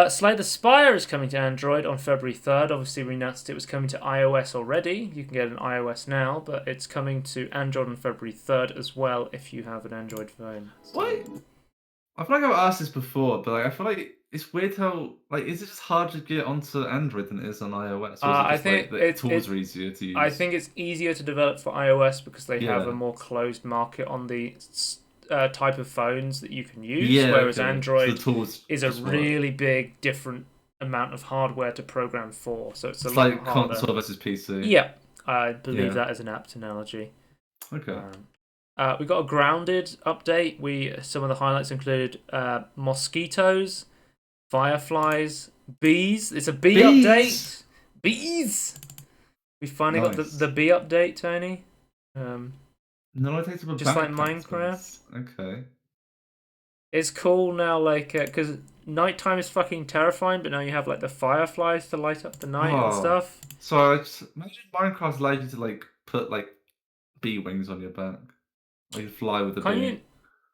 Slay the Spire is coming to Android on February 3rd. Obviously, we announced it was coming to iOS already. You can get an iOS now, but it's coming to Android on February 3rd as well if you have an Android phone. So... Why? I feel like I've asked this before, but like, I feel like it's weird how, like, is it just harder to get onto Android than it is on iOS, or is it I just like think the tools are easier to I use? think it's easier to develop for iOS because they have a Yeah. more closed market on the type of phones that you can use, Yeah. whereas Okay. So the Android tools is a just work. really big different amount of hardware to program for, so it's a It's lot like harder. console versus PC. Yeah, I believe Yeah. that is an apt analogy. Okay. We got a grounded update. Some of the highlights included mosquitoes, fireflies, bees. It's a bee Bees! update. Bees. We finally got Nice. the bee update, Tony. No, it takes up a Just like backpack Minecraft. space. Okay. It's cool now, like because nighttime is fucking terrifying, but now you have like the fireflies to light up the night and Oh, stuff. so I just imagine Minecraft allowed you to like put like bee wings on your back, like you fly with a Can bee.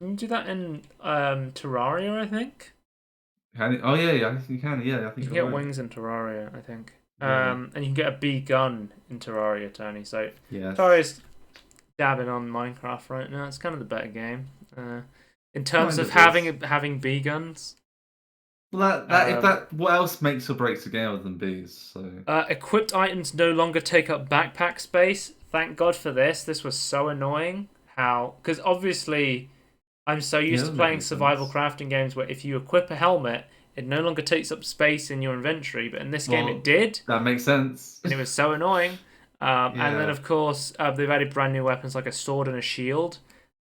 you do that in Terraria? I think. Can you? Oh yeah, I think you can. Yeah, I You think can you're get right. wings in Terraria, I think. Yeah. And you can get a bee gun in Terraria, Tony. So Yes. Terraria's dabbing on Minecraft right now. It's kind of the better game. In terms Kind of of is. having bee guns. Well, if that, what else makes or breaks a game other than bees? So Equipped items no longer take up backpack space. Thank God for this. This was so annoying. How? Because obviously, I'm so yeah, used to that makes playing no survival sense. crafting games where if you equip a helmet, it no longer takes up space in your inventory, but in this game it Well, did, that makes sense. and it was so annoying. And then Yeah. of course they've added brand new weapons like a sword and a shield.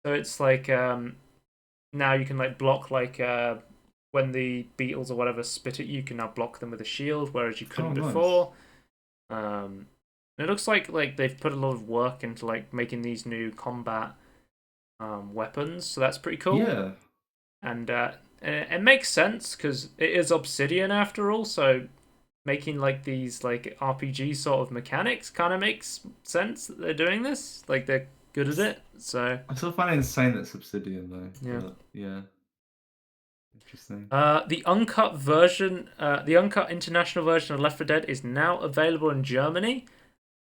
So it's like now you can like block like when the beetles or whatever spit at you, you can now block them with a shield, whereas you couldn't Oh, nice. before. It looks like they've put a lot of work into like making these new combat weapons, so that's pretty cool. Yeah. And it makes sense because it is Obsidian after all, so making like these like RPG sort of mechanics kind of makes sense that they're doing this. Like they're good at it. So I still find it insane that Obsidian though. yeah. But yeah, interesting. The uncut international version of Left 4 Dead is now available in Germany.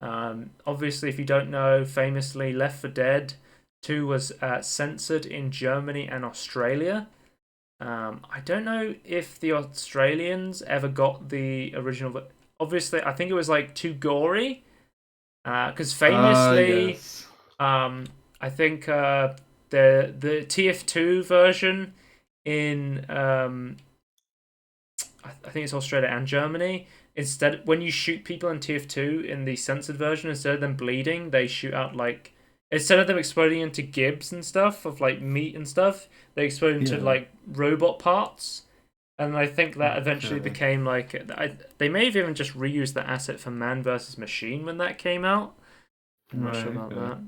Obviously, if you don't know, famously, Left 4 Dead 2 was censored in Germany and Australia. I don't know if the Australians ever got the original. Obviously, I think it was like too gory. Because famously, Yes. I think the TF2 version in I think it's Australia and Germany. Instead, when you shoot people in TF2 in the censored version, instead of them bleeding, they shoot out like instead of them exploding into gibs and stuff of like meat and stuff, they explode into Yeah. like robot parts. And I think that eventually Okay. became like they may have even just reused that asset for Man versus Machine when that came out. I'm not Right. sure about Okay.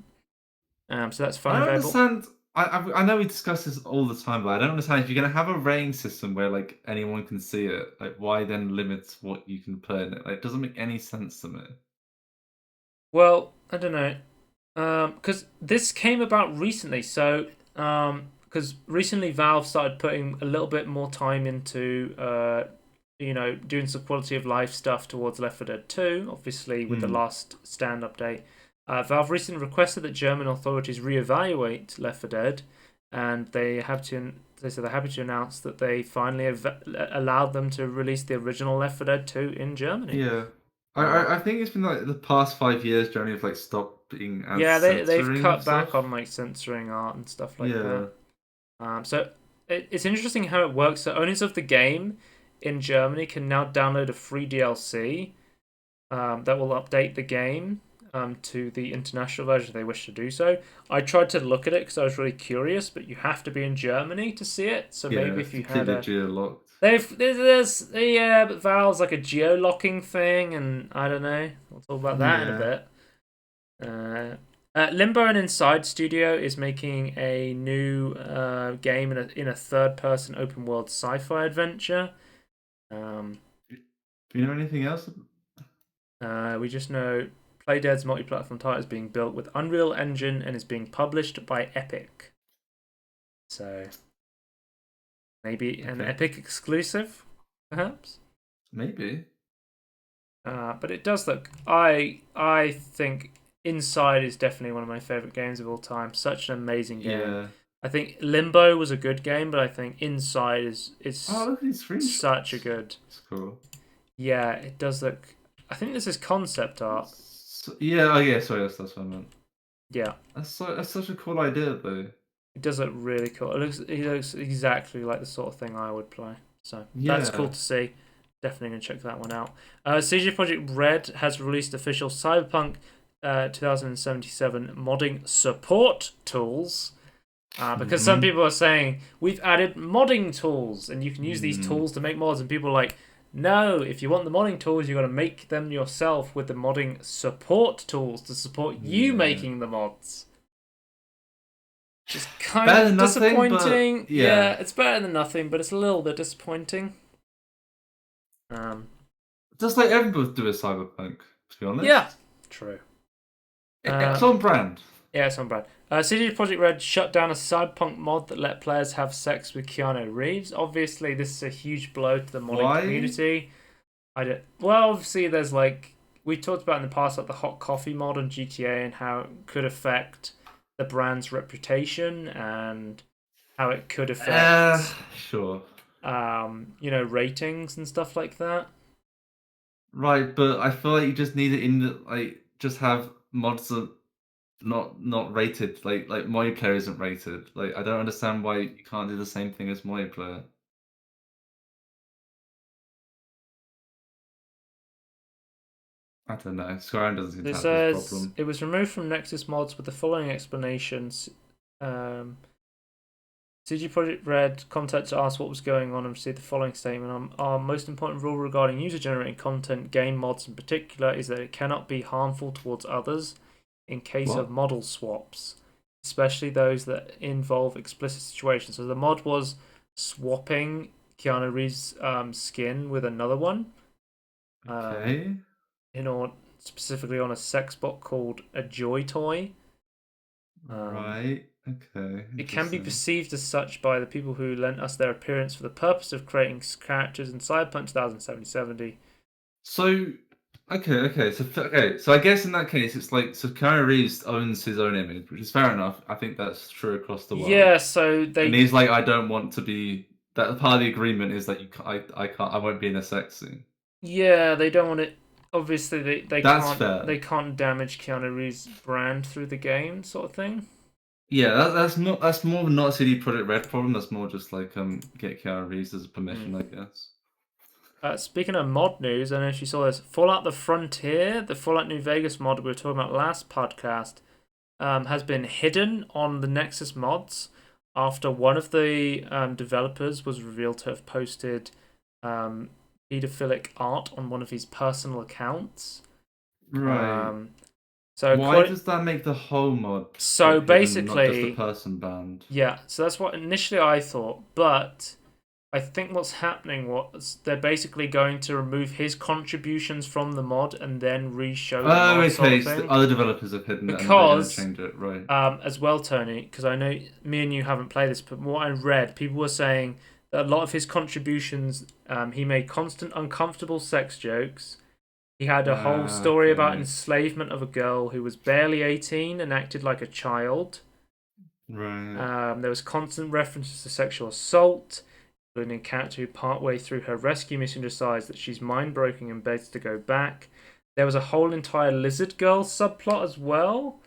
that. So that's I finally don't available. understand. I know we discuss this all the time, but I don't understand if you're gonna have a rating system where like anyone can see it. Like, why then limit what you can put in it? Like, it doesn't make any sense to me. Well, I don't know. Because this came about recently. So, because recently Valve started putting a little bit more time into, doing some quality of life stuff towards Left 4 Dead 2. Obviously, with the Hmm. last stand update, Valve recently requested that German authorities reevaluate Left 4 Dead, and they have to. They said they're happy to announce that they finally have allowed them to release the original Left 4 Dead 2 in Germany. Yeah. Uh, I think it's been like the past 5 years Germany have like stopped being as Yeah, they've censoring of cut stuff. back on like censoring art and stuff like that. Yeah. So it's interesting how it works. So owners of the game in Germany can now download a free DLC that will update the game to the international version if they wish to do so. I tried to look at it because I was really curious, but you have to be in Germany to see it. So Yeah. maybe It's if you had completely a geo-locked. yeah, but Valve's like a geo-locking thing, and I don't know. We'll talk about that in a Yeah. bit. Limbo and Inside Studio is making a new game in a third-person open-world sci-fi adventure. Um, Do you know anything else? we just know Playdead's multi-platform title is being built with Unreal Engine and is being published by Epic. So maybe an Okay. Epic exclusive, perhaps. Maybe. But it does look. I think Inside is definitely one of my favorite games of all time. Such an amazing game. Yeah. I think Limbo was a good game, but I think Inside Oh, is look at these such a screenshots. good. It's cool. Yeah, it does look. I think this is concept art. Yeah, oh yeah, sorry, that's what I meant. Yeah, That's such a cool idea though. it does look really cool. It looks exactly like the sort of thing I would play. So that's cool Yeah. to see. Definitely gonna check that one out. CG Projekt Red has released official Cyberpunk 2077 modding support tools. Because some Hmm. people are saying we've added modding tools and you can use these Hmm. tools to make mods, and people are like, no, if you want the modding tools, you've got to make them yourself with the modding support tools to support you Yeah. making the mods. It's kind Better of than nothing, but disappointing. Yeah, yeah. it's better than nothing, but it's a little bit disappointing. Just like everybody do a cyberpunk, to be Yeah, honest. true. It's Uh, on brand. yeah, it's on brand. CD Projekt Red shut down a cyberpunk mod that let players have sex with Keanu Reeves. Obviously, this is a huge blow to the modding Why? community. I don't. Well, obviously, there's like we talked about in the past, like the hot coffee mod on GTA and how it could affect the brand's reputation and how it could affect, Sure. ratings and stuff like that. Right, but I feel like you just need it in the, like just have mods that not rated. Like multiplayer isn't rated. Like I don't understand why you can't do the same thing as multiplayer. I don't know. Skyrim doesn't seem to It have this says problem. it was removed from Nexus mods with the following explanations. Um, CG Projekt Red contacted to ask what was going on and received the following statement. Our most important rule regarding user-generated content, game mods in particular, is that it cannot be harmful towards others in case of What? model swaps, especially those that involve explicit situations. So the mod was swapping Keanu Reeves' skin with another one, um, Okay. specifically on a sex bot called a Joy Toy. Um, Right. Okay. It can be Interesting. perceived as such by the people who lent us their appearance for the purpose of creating characters in Cyberpunk 2070. So, So I guess in that case, it's like so Keanu Reeves owns his own image, which is fair enough. I think that's true across the world. Yeah, so And they, he's like, I don't want to be. That part of the agreement is that I can't, I won't be in a sex scene. yeah, they don't want it. Obviously, That's fair. they can't damage Keanu Reeves' brand through the game, sort of thing. Yeah, that's more not a CD Projekt Red problem. That's more just like get Keanu Reeves as Mm. permission, I guess. Speaking of mod news, I don't know if you saw this. Fallout: The Frontier, the Fallout New Vegas mod we were talking about last podcast, has been hidden on the Nexus mods after one of the developers was revealed to have posted um, pedophilic art on one of his personal accounts. Right. Um, so, Why does that make the whole mod so like hidden, not just the basically, person banned? yeah. So that's what initially I thought, but I think what's happening was they're basically going to remove his contributions from the mod and then re-show the Oh, mod, sort okay. of So the thing. other developers have hidden it and they're going to Because change it, right? as well, Tony, because I know me and you haven't played this, but what I read, people were saying that a lot of his contributions, he made constant uncomfortable sex jokes. He had a whole story about Okay. enslavement of a girl who was barely 18 and acted like a child. Right. There was constant references to sexual assault, including a character who partway through her rescue mission decides that she's mind-broken and begs to go back. There was a whole entire lizard girl subplot as well.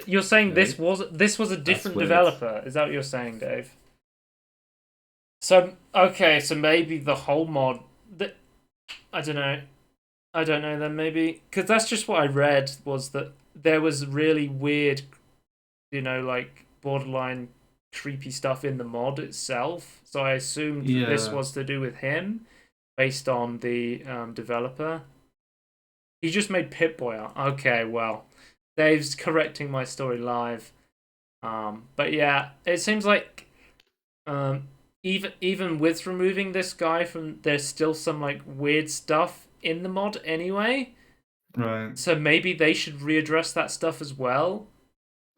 You're saying Okay. this was a That's different weird. developer? Is that what you're saying, Dave? So okay, so maybe the whole mod. I don't know. I don't know. Then maybe because that's just what I read was that there was really weird, like borderline creepy stuff in the mod itself. So I assumed that this Yeah. was to do with him, based on the developer. He just made Pip-Boy art. Okay, well, Dave's correcting my story live. But yeah, it seems like um, even with removing this guy from, there's still some like weird stuff in the mod anyway. Right. So maybe they should readdress that stuff as well.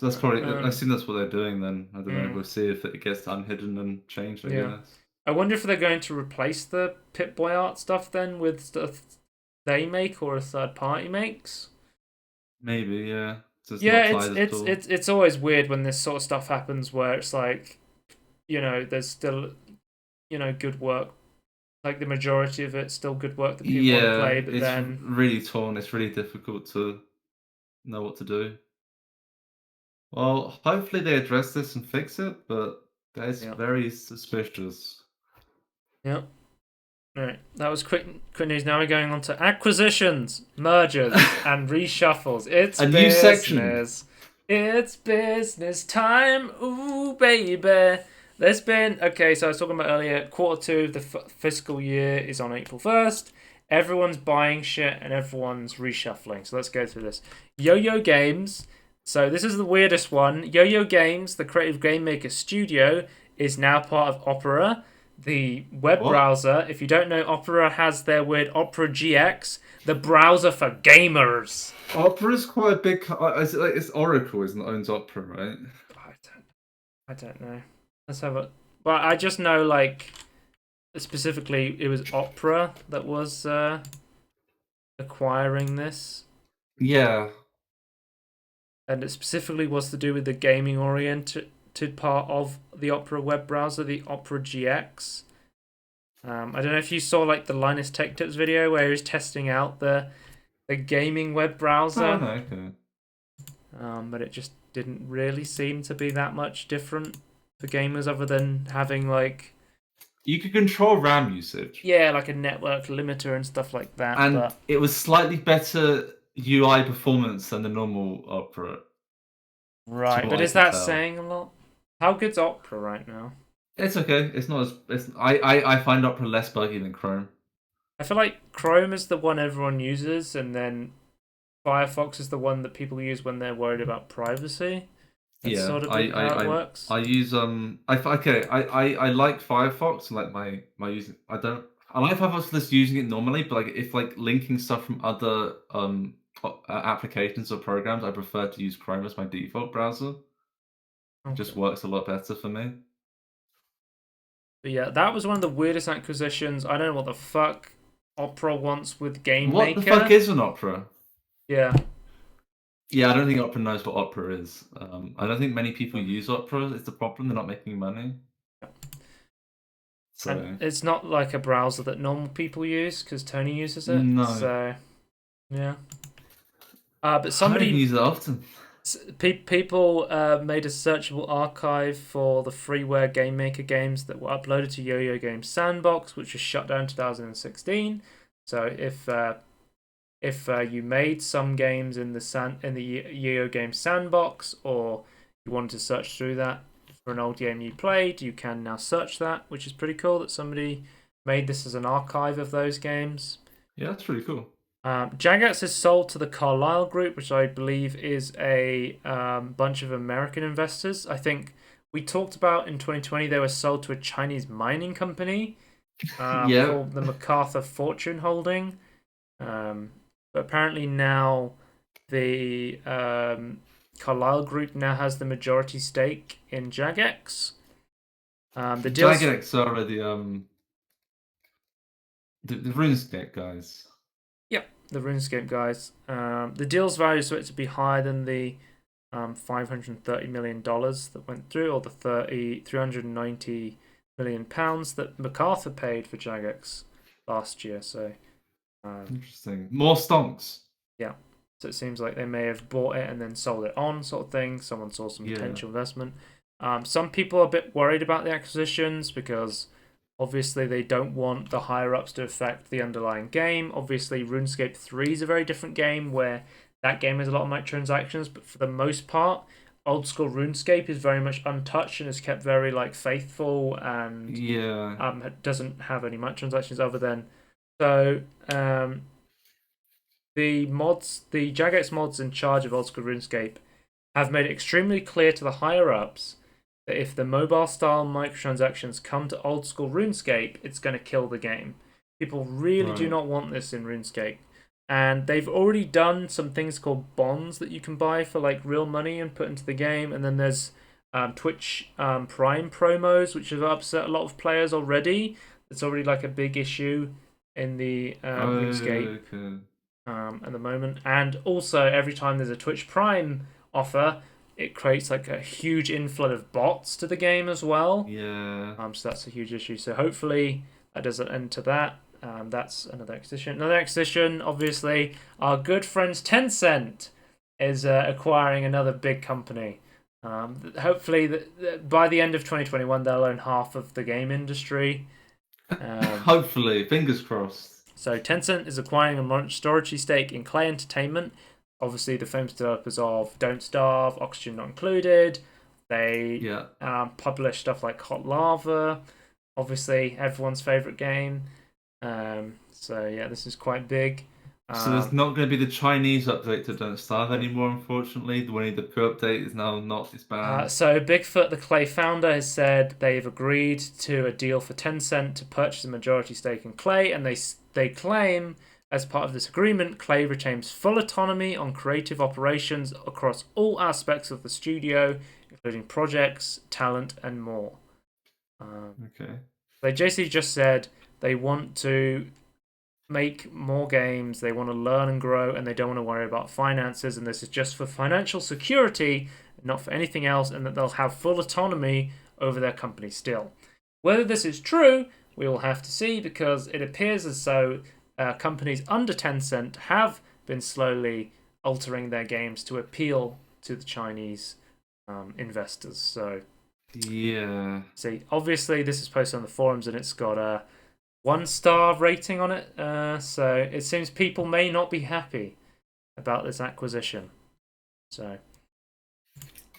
That's probably. I Um, assume that's what they're doing. Then I don't know. mm, We'll see if it gets unhidden and changed. I yeah, guess. I wonder if they're going to replace the Pip-Boy art stuff then with stuff they make or a third party makes. Maybe. Yeah. So it's Yeah, not it's tied at it's all. it's it's always weird when this sort of stuff happens where it's like, there's still, good work. Like the majority of it's still good work that people want to Yeah. play, but It's then really torn. It's really difficult to know what to do. Well, hopefully they address this and fix it, but that is yeah, very suspicious. yeah. All right, that was quick news. Now we're going on to acquisitions, mergers, and reshuffles. It's A new section. business. It's business time. Ooh, baby. There's been okay. So I was talking about earlier. Quarter 2 of the fiscal year is on April 1st. Everyone's buying shit and everyone's reshuffling. So let's go through this. Yo-Yo Games. So this is the weirdest one. Yo-Yo Games, the creative game maker studio, is now part of Opera, the web What? browser. If you don't know, Opera has their weird Opera GX, the browser for gamers. Opera's quite a big. It's Oracle, isn't it? Owns Opera, right? I don't, I don't know. Let's have a. But I just know, like, specifically, it was Opera that was acquiring this, Yeah. and it specifically was to do with the gaming oriented part of the Opera web browser, the Opera GX. I don't know if you saw like the Linus Tech Tips video where he was testing out the gaming web Oh browser, no. Okay. but it just didn't really seem to be that much different for gamers, other than having like You could control RAM usage, Yeah, like a network limiter and stuff like that. and But it was slightly better UI performance than the normal Opera, to right, what but I is could that tell. saying a lot? How good's Opera right now? It's okay. It's not as. I find Opera less buggy than Chrome. I feel like Chrome is the one everyone uses, and then Firefox is the one that people use when they're worried about privacy. That's Yeah, sort of how it works. I use okay, I like Firefox, like my using. I like Firefox just using it normally, but like if like linking stuff from other applications or programs, I prefer to use Chrome as my default browser. It Okay. just works a lot better for me. But yeah, that was one of the weirdest acquisitions. I don't know what the fuck Opera wants with Game What the fuck Maker. is an Opera? Yeah. Yeah, I don't think Opera knows what Opera is. I don't think many people use Opera. It's the problem. They're not making money. And So it's not like a browser that normal people use because Tony uses it. no, So, yeah. But I don't even somebody, use it often. people made a searchable archive for the freeware Game Maker games that were uploaded to Yo-Yo Games Sandbox, which was shut down in 2016. So if you made some games in the Yo-Yo Games Sandbox, or you wanted to search through that for an old game you played, you can now search that, which is pretty cool that somebody made this as an archive of those games. Yeah, that's pretty cool. Jagex is sold to the Carlyle Group, which I believe is a bunch of American investors. I think we talked about in 2020 they were sold to a Chinese mining company Yeah, called the MacArthur Fortune Holding. But apparently now the Carlyle Group now has the majority stake in Jagex. The deals, Jagex are the RuneScape guys. yep, the RuneScape guys. The deal's value is expected to be higher than the $530 million that went through, or the 390 million pounds that MacArthur paid for Jagex last year. So, Interesting. More stonks. yeah. So it seems like they may have bought it and then sold it on, sort of thing. Someone saw some Yeah. potential investment. Some people are a bit worried about the acquisitions because obviously they don't want the higher ups to affect the underlying game. Obviously, RuneScape 3 is a very different game where that game has a lot of microtransactions, but for the most part, old school RuneScape is very much untouched and is kept very like faithful and Yeah. doesn't have any microtransactions other than so. The Jagex mods in charge of old school RuneScape have made it extremely clear to the higher ups that if the mobile style microtransactions come to old school RuneScape, it's going to kill the game. People really do Right. not want this in RuneScape. And they've already done some things called bonds that you can buy for like real money and put into the game. And then there's Twitch Prime promos, which have upset a lot of players already. It's already like a big issue in the RuneScape Okay. at the moment. And also, every time there's a Twitch Prime offer, it creates like a huge inflow of bots to the game as well. Yeah. So that's a huge issue. So hopefully that doesn't end to that. That's another acquisition. Another acquisition, obviously, our good friends Tencent is acquiring another big company. Hopefully, by the end of 2021, they'll own half of the game industry. Hopefully, fingers crossed. So Tencent is acquiring a majority stake in Clay Entertainment, obviously the famous developers of Don't Starve, Oxygen Not Included. They Yeah. publish stuff like Hot Lava, obviously everyone's favorite game. So yeah, this is quite big. So there's not going to be the Chinese update to Don't Starve anymore, unfortunately. The Winnie the Pooh update is now not. It's banned. So Bigfoot, the Clay founder, has said they've agreed to a deal for Tencent to purchase a majority stake in Clay, and they claim as part of this agreement, Clay retains full autonomy on creative operations across all aspects of the studio, including projects, talent, and more. Okay. They basically just said they want to make more games, they want to learn and grow, and they don't want to worry about finances, and this is just for financial security, not for anything else, and that they'll have full autonomy over their company still. Whether this is true, we will have to see, because it appears as though companies under Tencent have been slowly altering their games to appeal to the Chinese investors. So Yeah. See, obviously this is posted on the forums and it's got a 1-star rating on it. So it seems people may not be happy about this acquisition. So,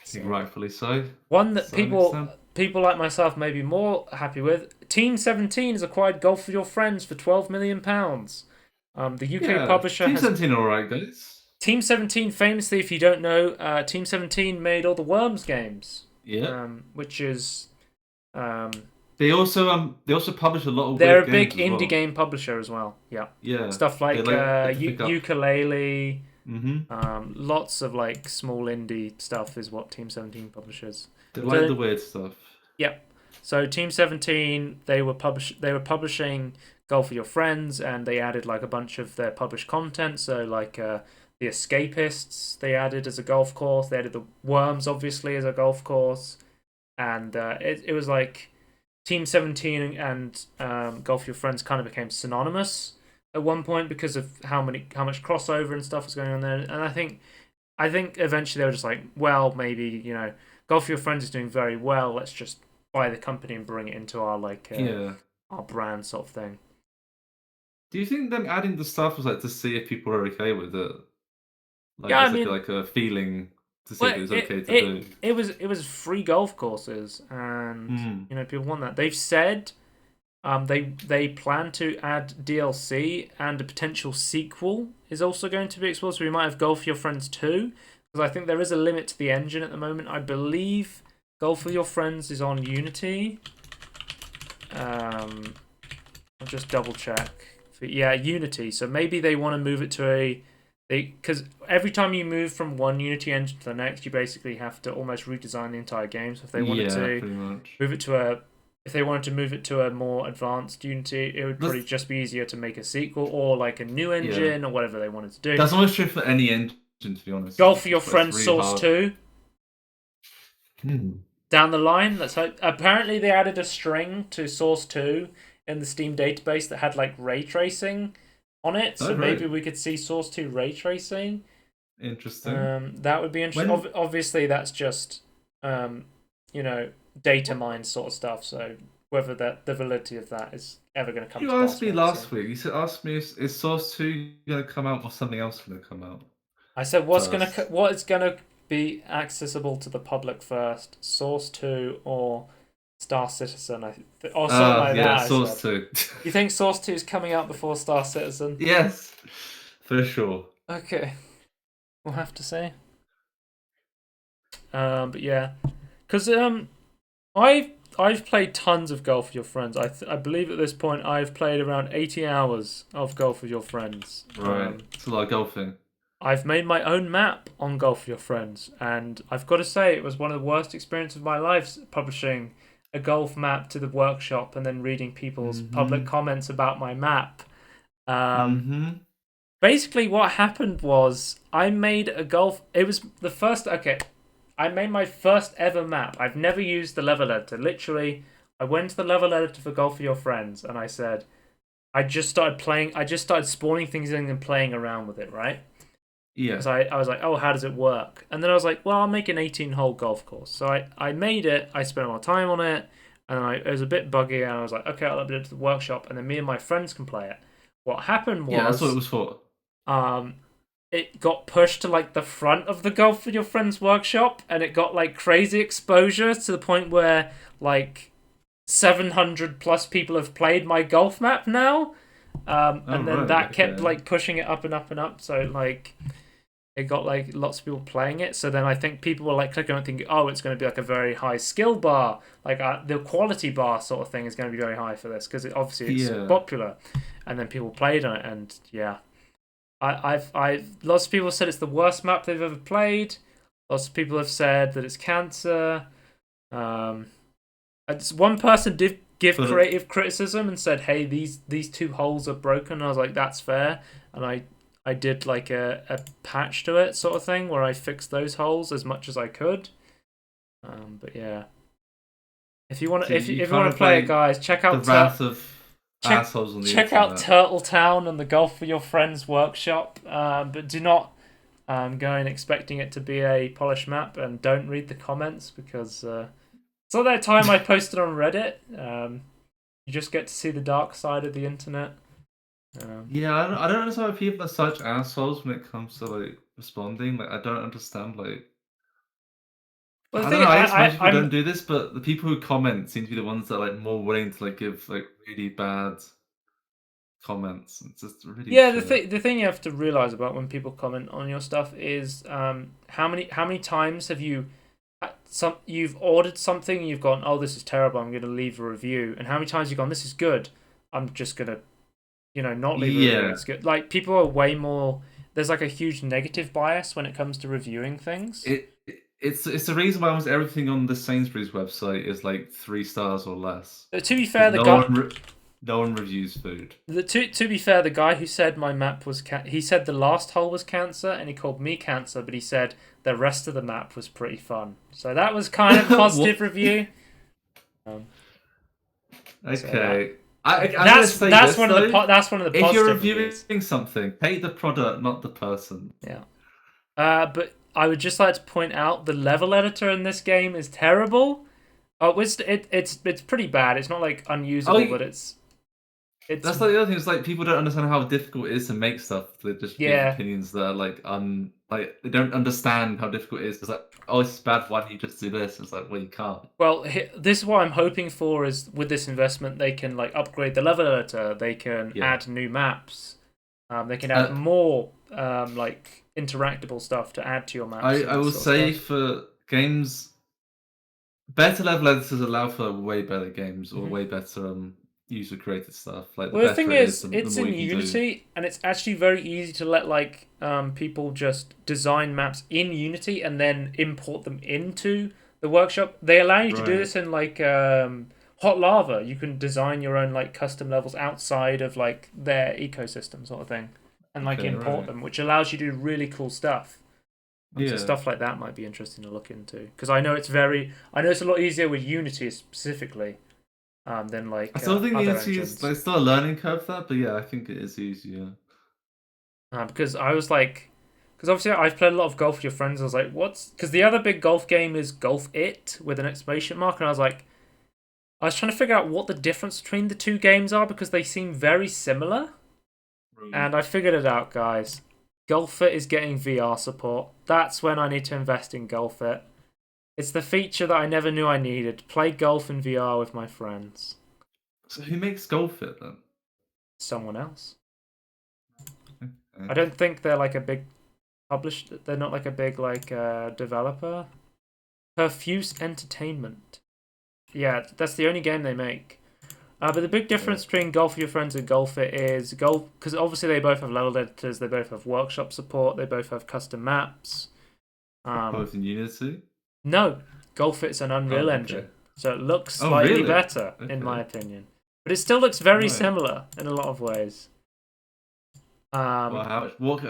I think rightfully so. one To that some people extent. people like myself may be more happy with. Team 17 has acquired Golf with Your Friends for £12 million. The UK Yeah. publisher Team has 17 alright, guys. Team 17, famously, if you don't know, Team 17 made all the Worms games, Yeah. which is um, They also publish a lot of they're weird a big games as indie well. game publisher as well. Yeah, Yeah. stuff They like like to pick up. ukulele, Mm-hmm. lots of like small indie stuff is what Team 17 publishes. They like So the weird stuff. yeah, so Team 17 they were publishing Golf with Your Friends, and they added like a bunch of their published content. So like the Escapists they added as a golf course. They added the Worms obviously as a golf course, and it was like Team 17 and Golf with Your Friends kind of became synonymous at one point because of how much crossover and stuff was going on there. And I think eventually they were just like, well, maybe Golf with Your Friends is doing very well. Let's just buy the company and bring it into our Yeah. our brand sort of thing. Do you think them adding the stuff was like to see if people are okay with it? Like Yeah, I as mean, like a feeling to see well, if it was it okay to it do. it was free golf courses, and Hmm. people want that. They've said they plan to add DLC, and a potential sequel is also going to be explored. So we might have Golf with Your Friends 2, because I think there is a limit to the engine at the moment. I believe Golf with Your Friends is on Unity. I'll just double check. Yeah, Unity. So maybe they want to move it to because every time you move from one Unity engine to the next, you basically have to almost redesign the entire game. So if they wanted Yeah, to pretty much. move it to a if they wanted to move it to a more advanced Unity, it would probably That's just be easier to make a sequel or like a new yeah. engine or whatever they wanted to do. That's almost true for any engine, to be honest. Golf for Your But it's Friends really Source hard. 2 Hmm. down the line. Let's hope. Apparently, they added a string to Source 2 in the Steam database that had like ray tracing on it. Oh, So maybe right. we could see Source 2 ray tracing. Interesting. That would be interesting. When Obviously, that's just um, you know, data mine sort of stuff. So whether the validity of that is ever going to come you to asked pass, me we have to see. last week, you said asked me is Source 2 gonna come out or something else gonna come out I said first? what is gonna be accessible to the public first, Source 2 or Star Citizen, or something like Yeah, that. I Source said. 2. You think Source 2 is coming out before Star Citizen? Yes, for sure. Okay, we'll have to see. But yeah, because I've I've played tons of Golf with Your Friends. I believe at this point I've played around 80 hours of Golf with Your Friends. Right. It's a lot of golfing. I've made my own map on Golf with Your Friends, and I've got to say it was one of the worst experiences of my life publishing a golf map to the workshop and then reading people's public Mm-hmm. comments about my map. Um, Mm-hmm. Basically, what happened was I made a golf. It was the first. Okay, I made my first ever map. I've never used the level editor. Literally, I went to the level editor for Golf with Your Friends, and I said, I just started playing. I just started spawning things in and playing around with it, right? Yeah. Because I was like, oh, how does it work? And then I was like, well, I'll make an 18-hole golf course. So I made it. I spent a lot of time on it, and it was a bit buggy. And I was like, okay, I'll upload it to the workshop, and then me and my friends can play it. What happened Yeah, that's what it was, was for. um, it got pushed to like the front of the Golf with Your Friends workshop, and it got like crazy exposure to the point where like 700 plus people have played my golf map now. Oh And then right, that kept okay. like pushing it up and up and up. So like it got like lots of people playing it. So then I think people were like clicking on it thinking, oh, it's going to be like a very high skill bar, like the quality bar sort of thing is going to be very high for this because obviously it's Yeah. popular. And then people played on it, and yeah, I've lots of people said it's the worst map they've ever played. Lots of people have said that it's cancer. Um, one person did give But creative criticism and said, "Hey, these two holes are broken." And I was like, "That's fair," and I did like a patch to it sort of thing where I fixed those holes as much as I could. But yeah, if you want so to you if you kind want to of play it, like guys, the wrath of check assholes on the check out internet. Turtle Town and the Golf with Your Friends workshop. But do not go in expecting it to be a polished map, and don't read the comments because So that time I posted on Reddit. You just get to see the dark side of the internet. Yeah, I don't understand why people are such assholes when it comes to like responding. Like, I don't understand. Like, Well, the I don't thing know. is, I guess most people I'm don't do this, but the people who comment seem to be the ones that are like more willing to like give like really bad comments. It's just really yeah. shit. The thing you have to realize about when people comment on your stuff is how many times have you you've ordered something and you've gone, oh, this is terrible, I'm going to leave a review, and how many times you've gone, this is good, I'm just going to not leave a review, Yeah. it's good. Like, people are way more, there's like a huge negative bias when it comes to reviewing things. It's the reason why almost everything on the Sainsbury's website is like 3 stars or less. To be fair, Because no one reviews food. to be fair, the guy who said my map was he said the last hole was cancer and he called me cancer, but he said the rest of the map was pretty fun. So that was kind of a positive review. Um, so that Okay. I'm gonna say that's this one of the though. that's one of the If you're positive reviewing reviews. something, hate the product, not the person. Yeah. But I would just like to point out the level editor in this game is terrible. Oh, it's pretty bad. It's not like unusable, Oh, but it's that's like the other thing. Is like people don't understand how difficult it is to make stuff. They just give yeah. opinions that are like they don't understand how difficult it is. It's like, oh, it's bad. Why don't you just do this? It's like, well, you can't. Well, this is what I'm hoping for is with this investment they can like upgrade the level editor. They can Yeah. add new maps. They can add Uh, more like interactable stuff to add to your maps. I And will sort of say stuff. for games, better level editors allow for way better games or Mhm. way better user created stuff. Like the Well, the thing better it is, is, the it's more in you can do. Unity, and it's actually very easy to let like people just design maps in Unity and then import them into the workshop. They allow you to do Right. this in like Hot Lava. You can design your own like custom levels outside of like their ecosystem sort of thing, and like Okay. import Right. them, which allows you to do really cool stuff. So Yeah. stuff like that might be interesting to look into because I know it's a lot easier with Unity specifically than I like still think other Unity is engines. like still a learning curve for that, but yeah, I think it is easier. Because I was like, because obviously I've played a lot of golf with your friends. I was like, what's because the other big golf game is Golf It with an exclamation mark, and I was like, I was trying to figure out what the difference between the two games are because they seem very similar, Right. and I figured it out, guys. Golf It is getting VR support. That's when I need to invest in Golf It. It's the feature that I never knew I needed. Play golf in VR with my friends. So who makes Golf It then? Someone else. I Okay. don't think they're like a big published. They're not like a big like developer. Perfuse Entertainment. Yeah, that's the only game they make. But the big difference between Golf with Your Friends and Golf It is Golf because obviously they both have level editors, they both have workshop support, they both have custom maps. Both in Unity. No, Golf It's an Oh, Unreal okay. Engine, so it looks Oh, slightly really? better in my Okay. opinion, but it still looks very Right. similar in a lot of ways. Well, what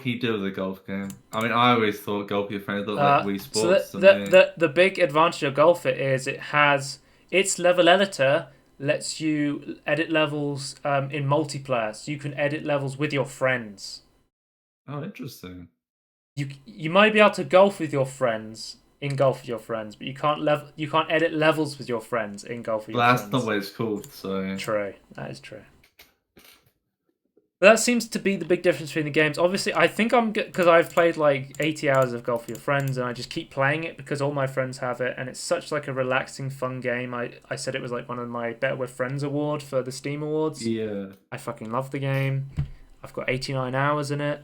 can you do with a golf game? I mean, I always thought Golf with Your Friends looked like Wii So Sports to me. the big advantage of Golf It is it has its level editor lets you edit levels in multiplayer, so you can edit levels with your friends. Oh, interesting. You might be able to golf with your friends in Golf with Your Friends, but you can't edit levels with your friends in Golf with But Your that's not Friends. what it's called, so. True, that is true. But that seems to be the big difference between the games. Obviously, I think I'm because I've played like 80 hours of Golf with Your Friends, and I just keep playing it because all my friends have it, and it's such like a relaxing, fun game. I said it was like one of my Better with Friends award for the Steam Awards. Yeah. I fucking love the game. I've got 89 hours in it.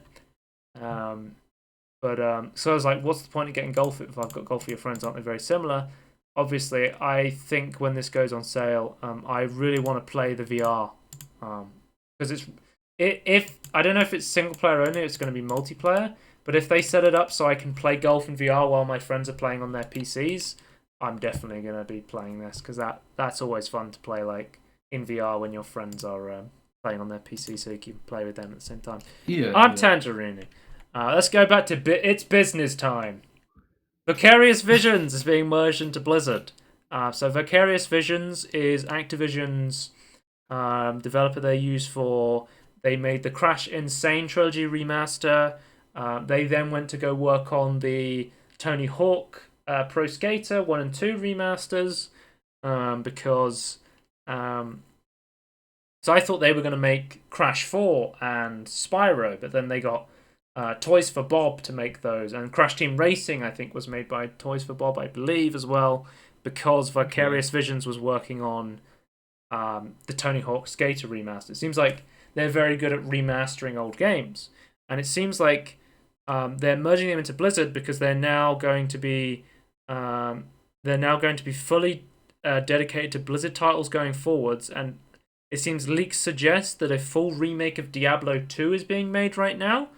So I was like, what's the point of getting Golf if I've got Golf with Your Friends? Aren't they very similar? Obviously, I think when this goes on sale, I really want to play the VR because if I don't know if it's single player only, it's going to be multiplayer. But if they set it up so I can play golf in VR while my friends are playing on their PCs, I'm definitely going to be playing this because that's always fun to play like in VR when your friends are playing on their PC, so you can play with them at the same time. Yeah. I'm yeah. Tangerini. Let's go back to it's business time. Vicarious Visions is being merged into Blizzard. So Vicarious Visions is Activision's developer they use for. They made the Crash Insane trilogy remaster. They then went to go work on the Tony Hawk Pro Skater 1 and 2 remasters, because so I thought they were going to make Crash 4 and Spyro, but then they got Toys for Bob to make those, and Crash Team Racing I think was made by Toys for Bob, I believe, as well, because Vicarious Visions was working on the Tony Hawk Skater remaster. It seems like they're very good at remastering old games, and it seems like they're merging them into Blizzard because they're now going to be fully dedicated to Blizzard titles going forwards. And it seems leaks suggest that a full remake of Diablo 2 is being made right now.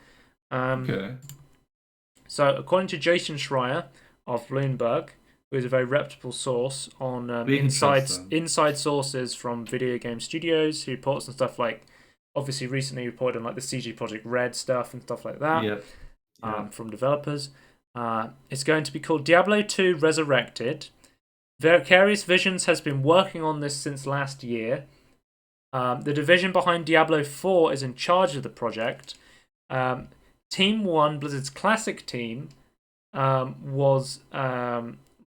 So according to Jason Schreier of Bloomberg, who is a very reputable source on inside sources from video game studios, who reports on stuff like, obviously recently reported on like the CG Project Red stuff and stuff like that. From developers. It's going to be called Diablo 2 Resurrected. Vicarious Visions has been working on this since last year. The division behind Diablo 4 is in charge of the project. Team 1, Blizzard's classic team, was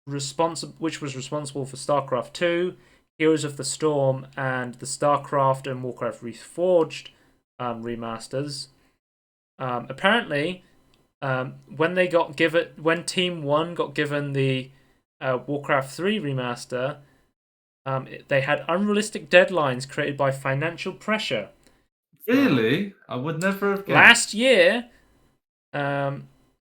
responsible for StarCraft 2, Heroes of the Storm, and the StarCraft and Warcraft Reforged remasters. Apparently, when Team 1 got given the Warcraft 3 remaster, they had unrealistic deadlines created by financial pressure. Really? I would never have guessed. Last year,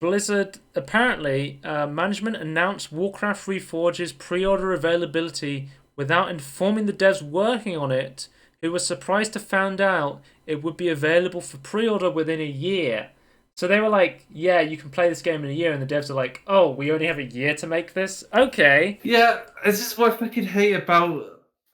Blizzard, apparently, management announced Warcraft Reforged's pre-order availability without informing the devs working on it, who were surprised to find out it would be available for pre-order within a year. So they were like, yeah, you can play this game in a year, and the devs are like, oh, we only have a year to make this? Okay. Yeah, it's just what I fucking hate about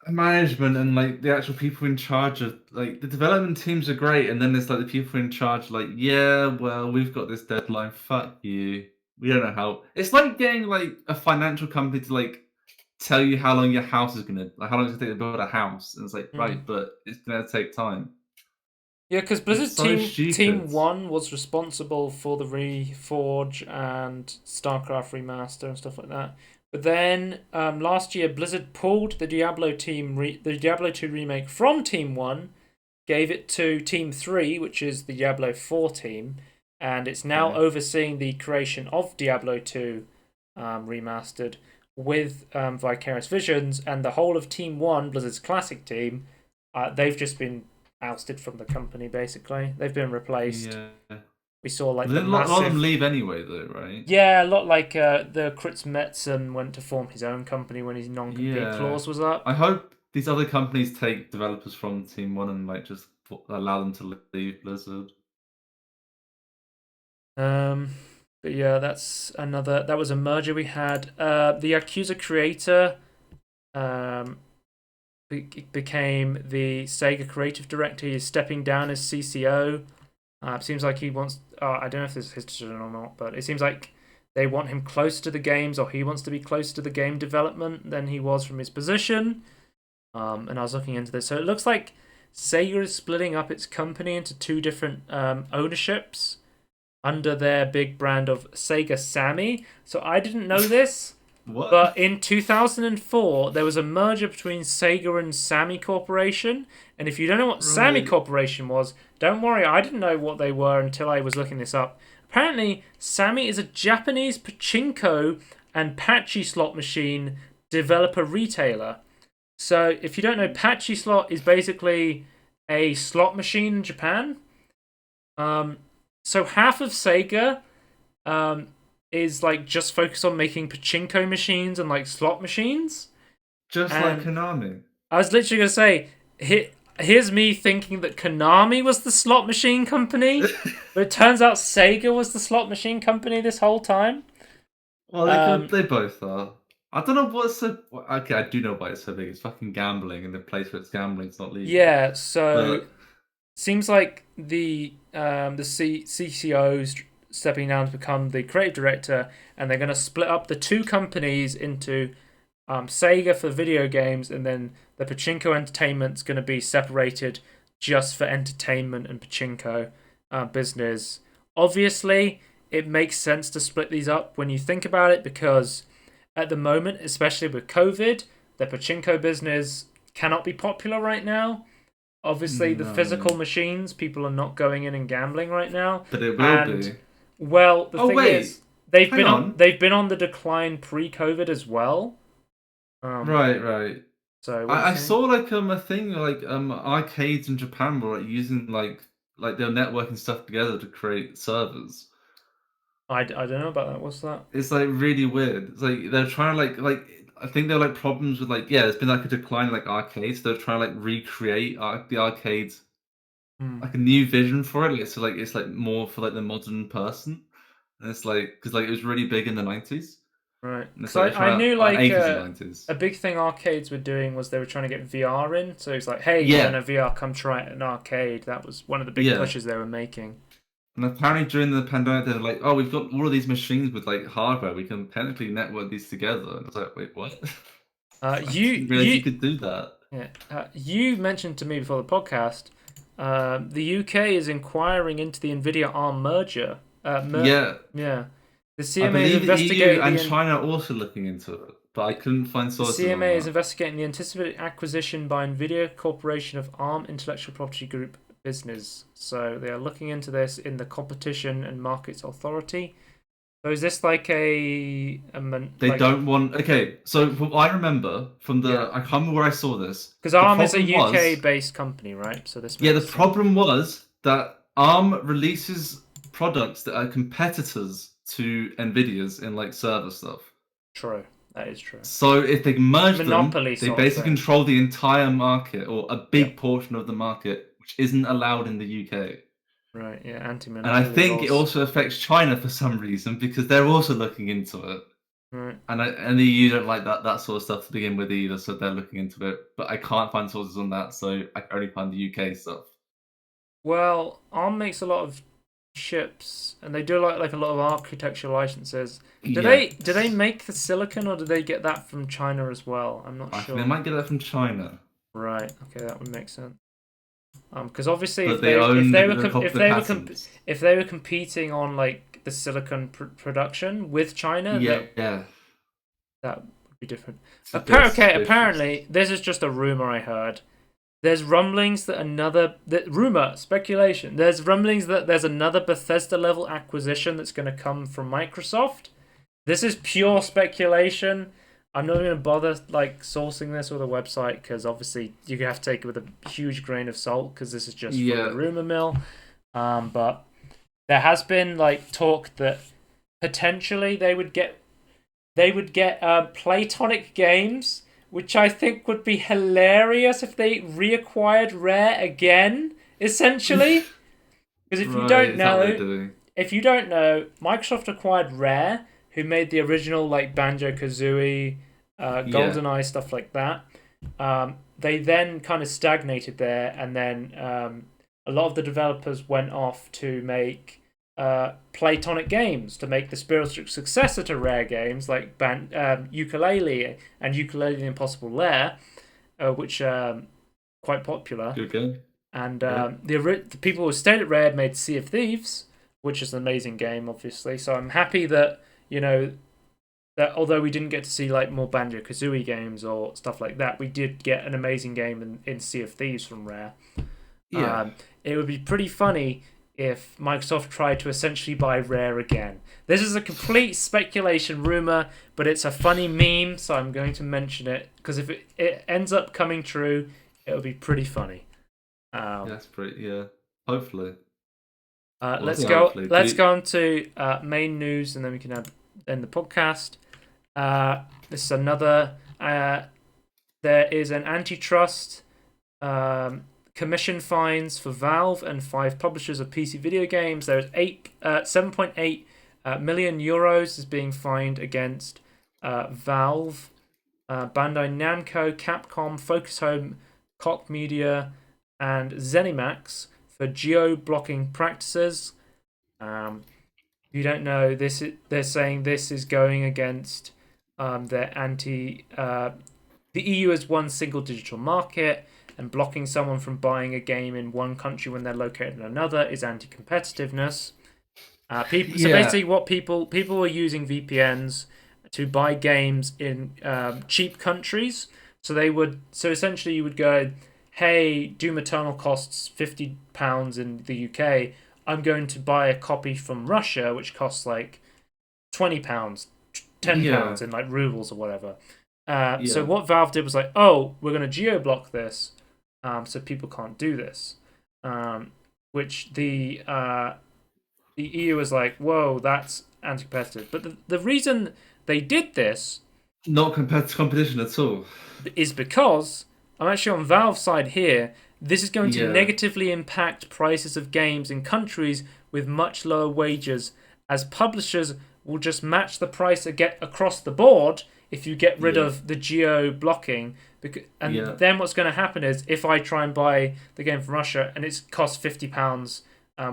management and like the actual people in charge of, like, the development teams are great, and then there's like the people in charge like, yeah, well, we've got this deadline, fuck you. We don't know how. It's like getting like a financial company to like tell you how long your house is gonna, like how long it's gonna take to build a house. And it's like, right, but it's gonna take time. Yeah, because Blizzard's so team 1 was responsible for the Reforge and StarCraft remaster and stuff like that. But then last year, Blizzard pulled the Diablo 2 remake from Team 1, gave it to Team 3, which is the Diablo 4 team, and it's now overseeing the creation of Diablo 2 remastered with Vicarious Visions, and the whole of Team 1, Blizzard's classic team, they've just been ousted from the company, basically. They've been replaced. Yeah. We saw like a lot of them leave anyway, though, right? Yeah, a lot like the Kritz Metzen went to form his own company when his non-compete clause was up. I hope these other companies take developers from Team 1 and like just allow them to leave Blizzard. But yeah, that was a merger we had. The Yakuza creator became the Sega creative director. He's stepping down as CCO. It seems like he wants... I don't know if this is his decision or not, but it seems like they want him closer to the games, or he wants to be closer to the game development than he was from his position. And I was looking into this. So it looks like Sega is splitting up its company into two different ownerships under their big brand of Sega Sammy. So I didn't know this. What? But in 2004, there was a merger between Sega and Sammy Corporation. And if you don't know what Sammy Corporation was, don't worry, I didn't know what they were until I was looking this up. Apparently, Sammy is a Japanese pachinko and patchy slot machine developer retailer. So if you don't know, patchy slot is basically a slot machine in Japan. So half of Sega is like just focused on making pachinko machines and like slot machines. Just like Konami. I was literally going to say, here's me thinking that Konami was the slot machine company, but it turns out Sega was the slot machine company this whole time. Well, they both are. I don't know what's so... Okay, I do know why it's so big. It's fucking gambling, and the place where it's gambling is not legal. Yeah, so... Seems like the CCO's stepping down to become the creative director, and they're going to split up the two companies into Sega for video games, and then the Pachinko Entertainment's going to be separated just for entertainment and Pachinko business. Obviously, it makes sense to split these up when you think about it, because at the moment, especially with COVID, the pachinko business cannot be popular right now. Obviously, the No, physical machines, people are not going in and gambling right now. but it will And be. well, the Oh thing is, wait, hang on. they've been on the decline pre-COVID as well. Um, Right, right. so what are you I saying? saw like a thing like arcades in Japan were like using like they're networking stuff together to create servers. I don't know about that. What's that? It's like really weird. It's like they're trying to I think there are like problems with like yeah, there's been like a decline in like arcades. They're trying to like recreate the arcades Hmm. like a new vision for it. Like, so like it's like more for like the modern person. And it's like because like it was really big in the 90s. Right. And it's Because like they're I trying knew to like 80s and 90s. a big thing arcades were doing was they were trying to get VR in. So it's like, hey, you don't Yeah, know VR, come try it at an arcade. That was one of the big yeah. pushes they were making. And apparently during the pandemic, they're like, "Oh, we've got all of these machines with like hardware. We can technically network these together." And I was like, "Wait, what?" I didn't realize you You could do that. yeah, you mentioned to me before the podcast, the UK is inquiring into the Nvidia ARM merger. Yeah, Yeah, the I CMA is believe the EU investigating and China are also looking into it, but I couldn't find the sources on CMA is that. investigating the anticipated acquisition by Nvidia Corporation of ARM Intellectual Property Group business. So they are looking into this in the Competition and Markets Authority. So is this like They like don't want. Okay, so from what I remember from yeah? I can't remember where I saw this. Because The ARM is a problem UK was, based company, right? So this yeah, the makes sense. problem was that ARM releases products that are competitors to Nvidia's in like server stuff. True, that is true. So if they merge them, Monopoly they sort of basically thing. control the entire market or a Yep. big portion of the market, which isn't allowed in the UK. Right. Yeah. And I Anti-monopoly think it laws. also affects China for some reason because they're also looking into it. Right. And the EU don't like that sort of stuff to begin with either, so they're looking into it. But I can't find sources on that, so I can only find the UK stuff. Well, ARM makes a lot of chips, and they do like a lot of architecture licenses. Do they Yes. make the silicon, or do they get that from China as well? I'm not I think they sure. might get that from China, Right. Okay, that would make sense. Because obviously, but they own the patents. if they were competing on like the silicon production with China, Yeah, yeah. that would be different. It's a bit Apparently, suspicious. this is just a rumor I heard. There's rumblings that speculation. There's rumblings that there's another Bethesda level acquisition that's going to come from Microsoft. This is pure speculation. I'm not going to bother like sourcing this with a website because obviously you have to take it with a huge grain of salt because this is just from the Yeah. rumor mill. But there has been like talk that potentially they would get Platonic Games, which I think would be hilarious if they reacquired Rare again, essentially. Because Right, is that what they're doing? if you don't know, Microsoft acquired Rare, who made the original like Banjo Kazooie, Yeah. GoldenEye, stuff like that. They then kind of stagnated there, and then a lot of the developers went off to make Playtonic Games to make the spiritual successor to Rare games like Ukulele and Ukulele Impossible Lair, which quite popular. Good game. And Yeah. the people who stayed at Rare made Sea of Thieves, which is an amazing game, obviously. So I'm happy that that although we didn't get to see like more Banjo Kazooie games or stuff like that, we did get an amazing game in Sea of Thieves from Rare. Yeah. It would be pretty funny if Microsoft tried to essentially buy Rare again. This is a complete speculation rumor, but it's a funny meme, so I'm going to mention it because if it ends up coming true, it'll be pretty funny. That's pretty. Yeah. Hopefully. Well, I Let's say go. hopefully. Let's go on to main news, and then we can end the podcast. This is another. There is an antitrust commission fines for Valve and 5 publishers of PC video games. There's 7.8 million euros is being fined against Valve, Bandai Namco, Capcom, Focus Home, Koch Media, and ZeniMax for geo-blocking practices. If you don't know, they're saying this is going against their anti. The EU has one single digital market, and blocking someone from buying a game in one country when they're located in another is anti-competitiveness. So Yeah. basically, what people were using VPNs to buy games in cheap countries. So essentially you would go, hey, Doom Eternal costs £50 in the UK. I'm going to buy a copy from Russia, which costs like £20, £10 Yeah. in like rubles or whatever. So Yeah. what Valve did was like, oh, we're going to geo-block this, so people can't do this. Which the EU was like, whoa, that's anti-competitive. But the reason they did this Not compared to competition at all. is because I'm actually on Valve's side here. This is going to Yeah. negatively impact prices of games in countries with much lower wages, as publishers will just match the price across the board if you get rid Yeah. of the geo blocking. And Yeah. then what's going to happen is if I try and buy the game from Russia and it costs £50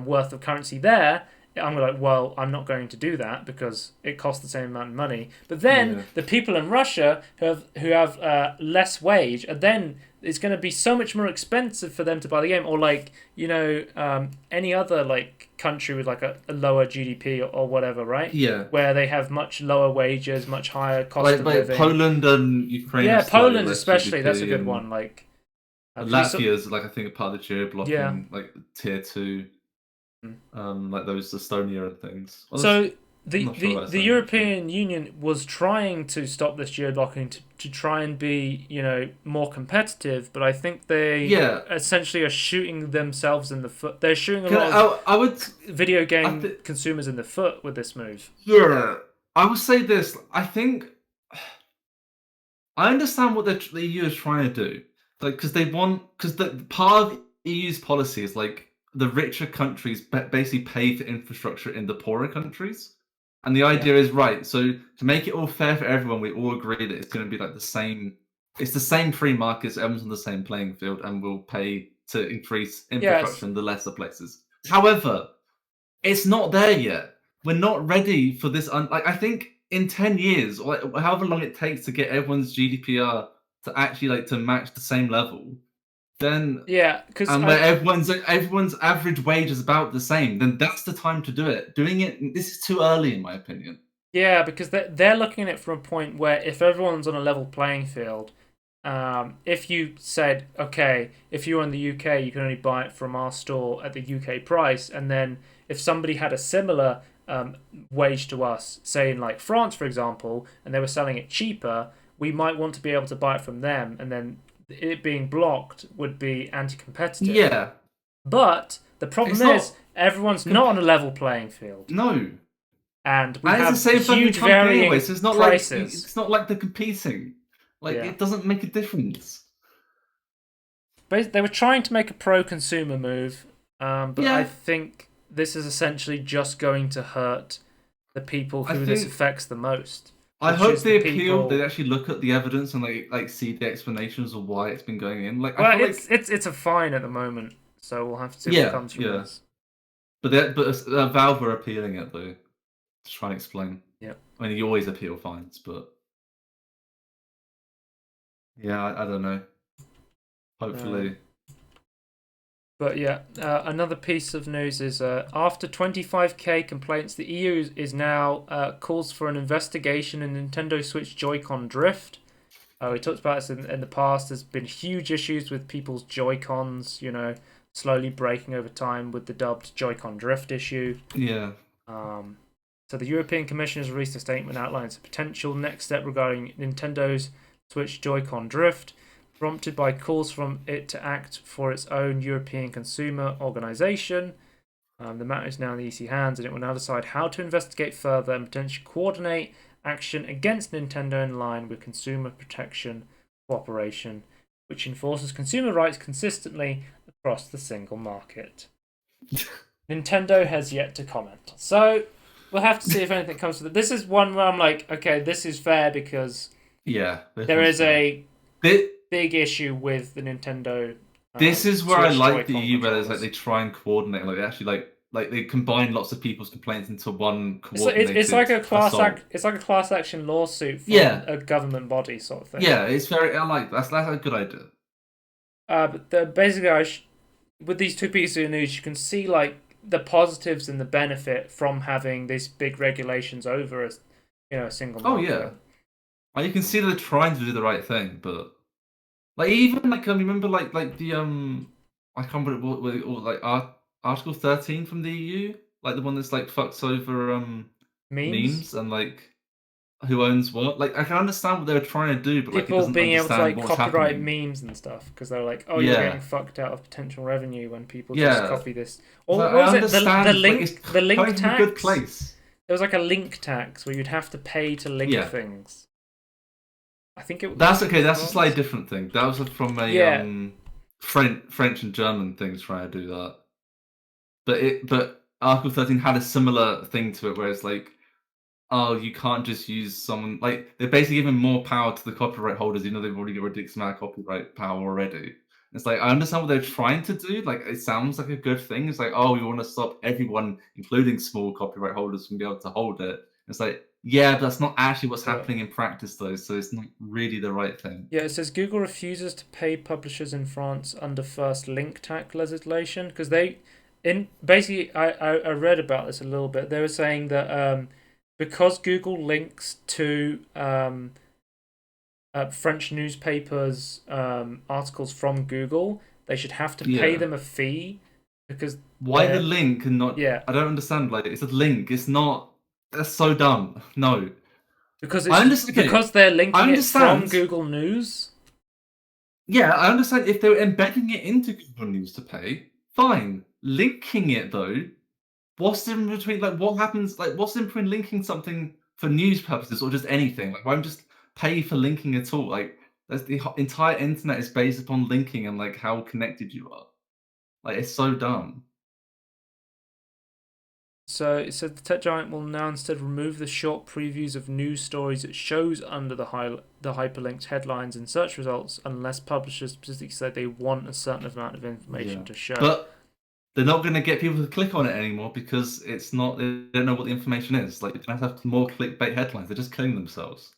worth of currency there, I'm like, well, I'm not going to do that because it costs the same amount of money. But then Yeah. the people in Russia who have less wage, and then it's going to be so much more expensive for them to buy the game. Or like any other like country with like a lower GDP or whatever, right? Yeah. Where they have much lower wages, much higher cost Like, of like living. Poland and Ukraine Yeah, have slightly Poland less especially. That's a GDP, good and one. Like, Latvia is like I think a part of the yeah. geo-blocking, like tier 2, like those Estonia and things. Well, So I'm the, not sure the, about the Estonia actually. European Union was trying to stop this geo-blocking to try and be, more competitive, but I think they Yeah. essentially are shooting themselves in the foot. They're shooting a Can lot of I would video I game th- consumers in the foot with this move. yeah. I would say this. I think I understand what the EU is trying to do, like because they want because the part of EU's policy is like the richer countries basically pay for infrastructure in the poorer countries, and the Yeah. idea is right. So to make it all fair for everyone, we all agree that it's going to be like the same. It's the same free markets. Everyone's on the same playing field, and we'll pay to increase infrastructure Yes. in the lesser places. However, it's not there yet. We're not ready for this. Like I think in 10 years, or like, however long it takes to get everyone's GDPR to actually like to match the same level, then Yeah, because and where everyone's average wage is about the same, then that's the time to do it. Doing it this is too early, in my opinion. because they're looking at it from a point where if everyone's on a level playing field, if you said, okay, if you're in the UK, you can only buy it from our store at the UK price, and then if somebody had a similar wage to us, say in like France, for example, and they were selling it cheaper, we might want to be able to buy it from them, and then it being blocked would be anti-competitive. Yeah, But the problem it's is not. everyone's not on a level playing field, No, and we and it's the have same fucking huge company anyway. varying So it's not like prices. they're competing. Like Yeah. it doesn't make a difference. They were trying to make a pro-consumer move, but I Yeah, think this is essentially just going to hurt the people I who this think affects the most, I which hope is the they appeal. They people. actually look at the evidence and like see the explanations of why it's been going in. Like I Well, feel it's like it's it's a fine at the moment, so we'll have to see what yeah, comes from yeah. this. But Valve are appealing it though to try and explain. Yeah. I mean, you always appeal fines, but yeah, I don't know. Um, Hopefully, but yeah, another piece of news is after 25k complaints, the EU is now calls for an investigation in Nintendo Switch Joy-Con drift. We talked about this in the past. There's been huge issues with people's Joy-Cons, slowly breaking over time with the dubbed Joy-Con drift issue. yeah, Um, so the European Commission has released a statement outlining a potential next step regarding Nintendo's Switch Joy-Con drift, prompted by calls from it to act for its own European consumer organisation. The matter is now in the EC hands, and it will now decide how to investigate further and potentially coordinate action against Nintendo in line with consumer protection cooperation, which enforces consumer rights consistently across the single market. Nintendo has yet to comment. So we'll have to see if anything comes of it. This is one where I'm like, okay, this is fair because yeah. there is a This, big issue with the Nintendo this is where I Switch like the Joy-Con EU, where it's like controllers. they try and coordinate, like they actually like they combine lots of people's complaints into one It's coordinated like a assault. it's like a class action lawsuit from Yeah, a government body sort of thing. yeah, it's very. I like that's a good idea. But basically, with these two pieces of news, you can see like the positives and the benefit from having these big regulations over a single Oh market. yeah, like you can see that they're trying to do the right thing, but like even like remember like the I can't remember what like Article 13 from the EU, like the one that's like fucks over Memes. memes and like who owns what. Like I can understand what they were trying to do, but like it People doesn't being able to understand like what's copyright happening. memes and stuff because they're like, oh, you're getting Yeah, fucked out of potential revenue when people just yeah. copy this. It's Or like what I was it? The understand like it's link the link coming from a good tax. place. There was like a link tax where you'd have to pay to link Yeah. things. I think it That's was okay. That's a slightly France. different thing. That was from a Yeah, French and German things trying to do that. But Article 13 had a similar thing to it, where it's like, oh, you can't just use someone like they're basically giving more power to the copyright holders. You know, they've already got a ridiculous amount of copyright power already. It's like I understand what they're trying to do. Like it sounds like a good thing. It's like, oh, we want to stop everyone, including small copyright holders, from being able to hold it. It's like, yeah, but that's not actually what's but happening in practice, though. So it's not really the right thing. yeah, it says Google refuses to pay publishers in France under first link tax legislation because they, in basically, I read about this a little bit. They were saying that because Google links to French newspapers articles from Google, they should have to pay Yeah. them a fee because Why the they're link and not? yeah I don't understand. Like it's a link. It's not. That's so dumb. No. because I it's understand. Okay. because they're I linking it from understand. Google News. Yeah, I understand if they were embedding it into Google News to pay, fine. Linking it though, what's in between? Like, what happens? Like, what's in between linking something for news purposes or just anything? Like, why don't just pay for linking at all? Like, that's the entire internet is based upon linking and like how connected you are. Like, it's so dumb. So it said the tech giant will now instead remove the short previews of news stories it shows under the hyperlinked headlines in search results unless publishers specifically say they want a certain amount of information Yeah, to show. but they're not going to get people to click on it anymore because it's not. They don't know what the information is. Like, you're going to have more clickbait headlines. They're just killing themselves.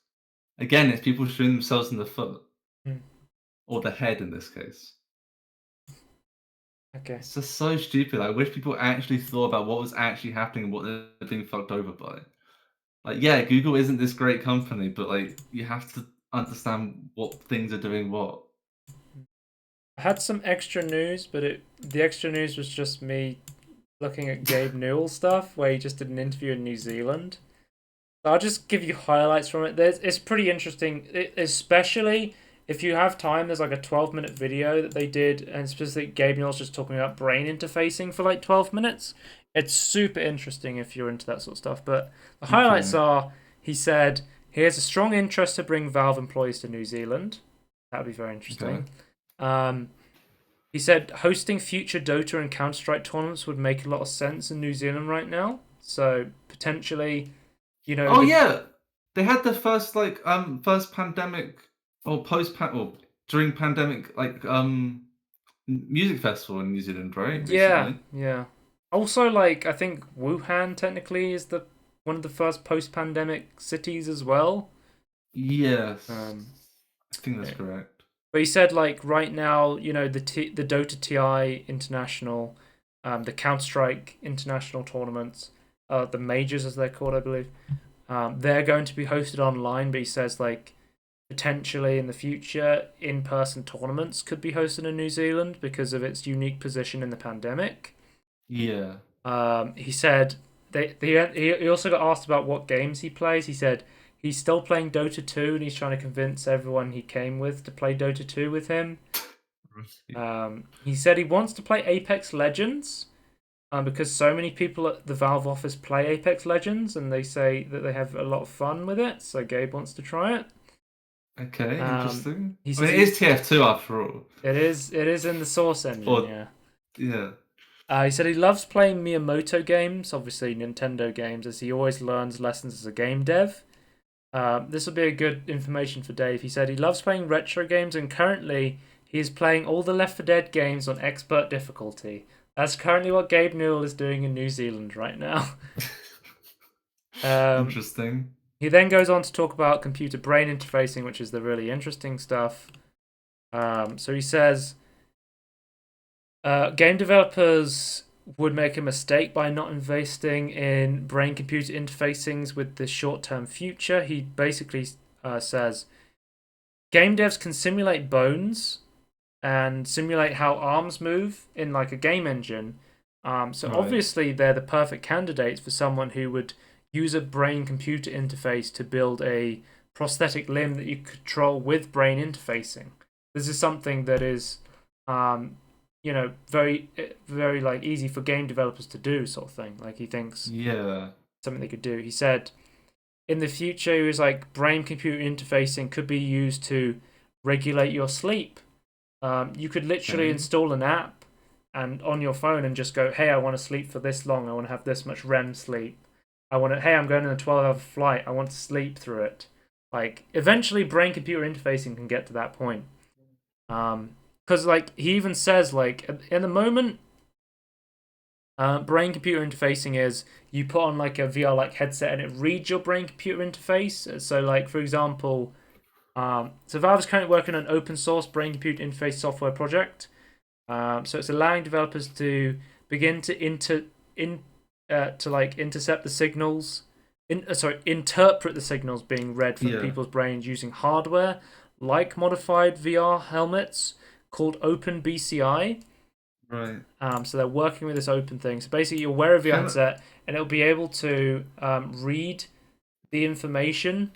Again, it's people shooting themselves in the foot. Hmm. Or the head in this case. Okay. It's just so stupid. I wish people actually thought about what was actually happening and what they're being fucked over by. Like, yeah, Google isn't this great company, but like you have to understand what things are doing what. I had some extra news, but the extra news was just me looking at Gabe Newell stuff where he just did an interview in New Zealand. So I'll just give you highlights from it. It's pretty interesting, especially if you have time. There's like a 12-minute video that they did, and specifically Gabe Newell's just talking about brain interfacing for like 12 minutes. It's super interesting if you're into that sort of stuff. But the highlights Okay. are, he said, he has a strong interest to bring Valve employees to New Zealand. That would be very Okay. interesting. Um, he said hosting future Dota and Counter Strike tournaments would make a lot of sense in New Zealand right now. So potentially, Oh the yeah. They had the first first pandemic or or during pandemic music festival in New Zealand, right? yeah, Recently. yeah. Also, like I think Wuhan technically is the one of the first post-pandemic cities as well. Yes. Um, I think that's yeah. correct. But he said like right now, the Dota TI International, the Counter Strike International tournaments, the majors as they're called, I believe. They're going to be hosted online, but he says like potentially in the future, in-person tournaments could be hosted in New Zealand because of its unique position in the pandemic. Yeah. He said he also got asked about what games he plays. He said he's still playing Dota 2 and he's trying to convince everyone he came with to play Dota 2 with him. He said he wants to play Apex Legends because so many people at the Valve office play Apex Legends and they say that they have a lot of fun with it. So Gabe wants to try it. Okay, interesting. He I mean, says it is TF2 after all. it is in the Source engine, Or yeah. yeah. He said he loves playing Miyamoto games, obviously Nintendo games, as he always learns lessons as a game dev. This will be a good information for Dave. He said he loves playing retro games, and currently he is playing all the Left 4 Dead games on expert difficulty. That's currently what Gabe Newell is doing in New Zealand right now. um, Interesting. he then goes on to talk about computer brain interfacing, which is the really interesting stuff. So he says game developers would make a mistake by not investing in brain-computer interfacings with the short-term future. He basically says game devs can simulate bones and simulate how arms move in like a game engine. So Right. obviously they're the perfect candidates for someone who would use a brain-computer interface to build a prosthetic limb that you control with brain interfacing. This is something that is, very, very like easy for game developers to do, sort of thing. Like he thinks Yeah. something they could do. He said in the future, he was like brain-computer interfacing could be used to regulate your sleep. You could literally Okay. install an app and on your phone and just go, hey, I want to sleep for this long. I want to have this much REM sleep. Hey, I'm going on a 12-hour flight. I want to sleep through it. Like, eventually, brain computer interfacing can get to that point. Because, like, he even says, like, in the moment, brain computer interfacing is you put on, like, a VR like headset and it reads your brain computer interface. So, like, for example, so Valve is currently working on an open source brain computer interface software project. So it's allowing developers to begin to intercept the signals, interpret the signals being read from Yeah. people's brains using hardware like modified VR helmets called Open BCI. Right. So they're working with this open thing. So basically, you'll wear a VR Can I, headset and it'll be able to read the information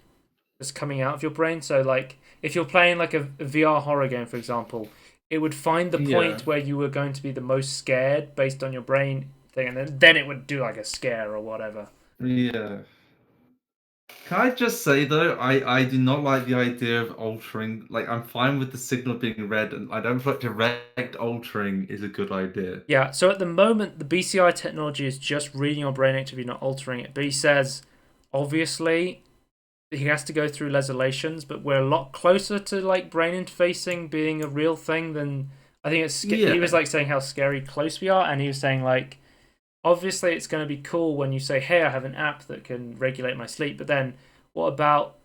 that's coming out of your brain. So like if you're playing like a VR horror game, for example, it would find the yeah. point where you were going to be the most scared based on your brain thing, and then it would do like a scare or whatever. Yeah. Can I just say though, I do not like the idea of altering. Like, I'm fine with the signal being read, and I don't feel like direct altering is a good idea. Yeah, so at the moment, the BCI technology is just reading your brain activity, not altering it. But he says, obviously, he has to go through legislations, but we're a lot closer to like brain interfacing being a real thing than I think it's. He was Yeah. like saying how scary close we are, and he was saying like obviously it's going to be cool when you say, hey, I have an app that can regulate my sleep, but then what about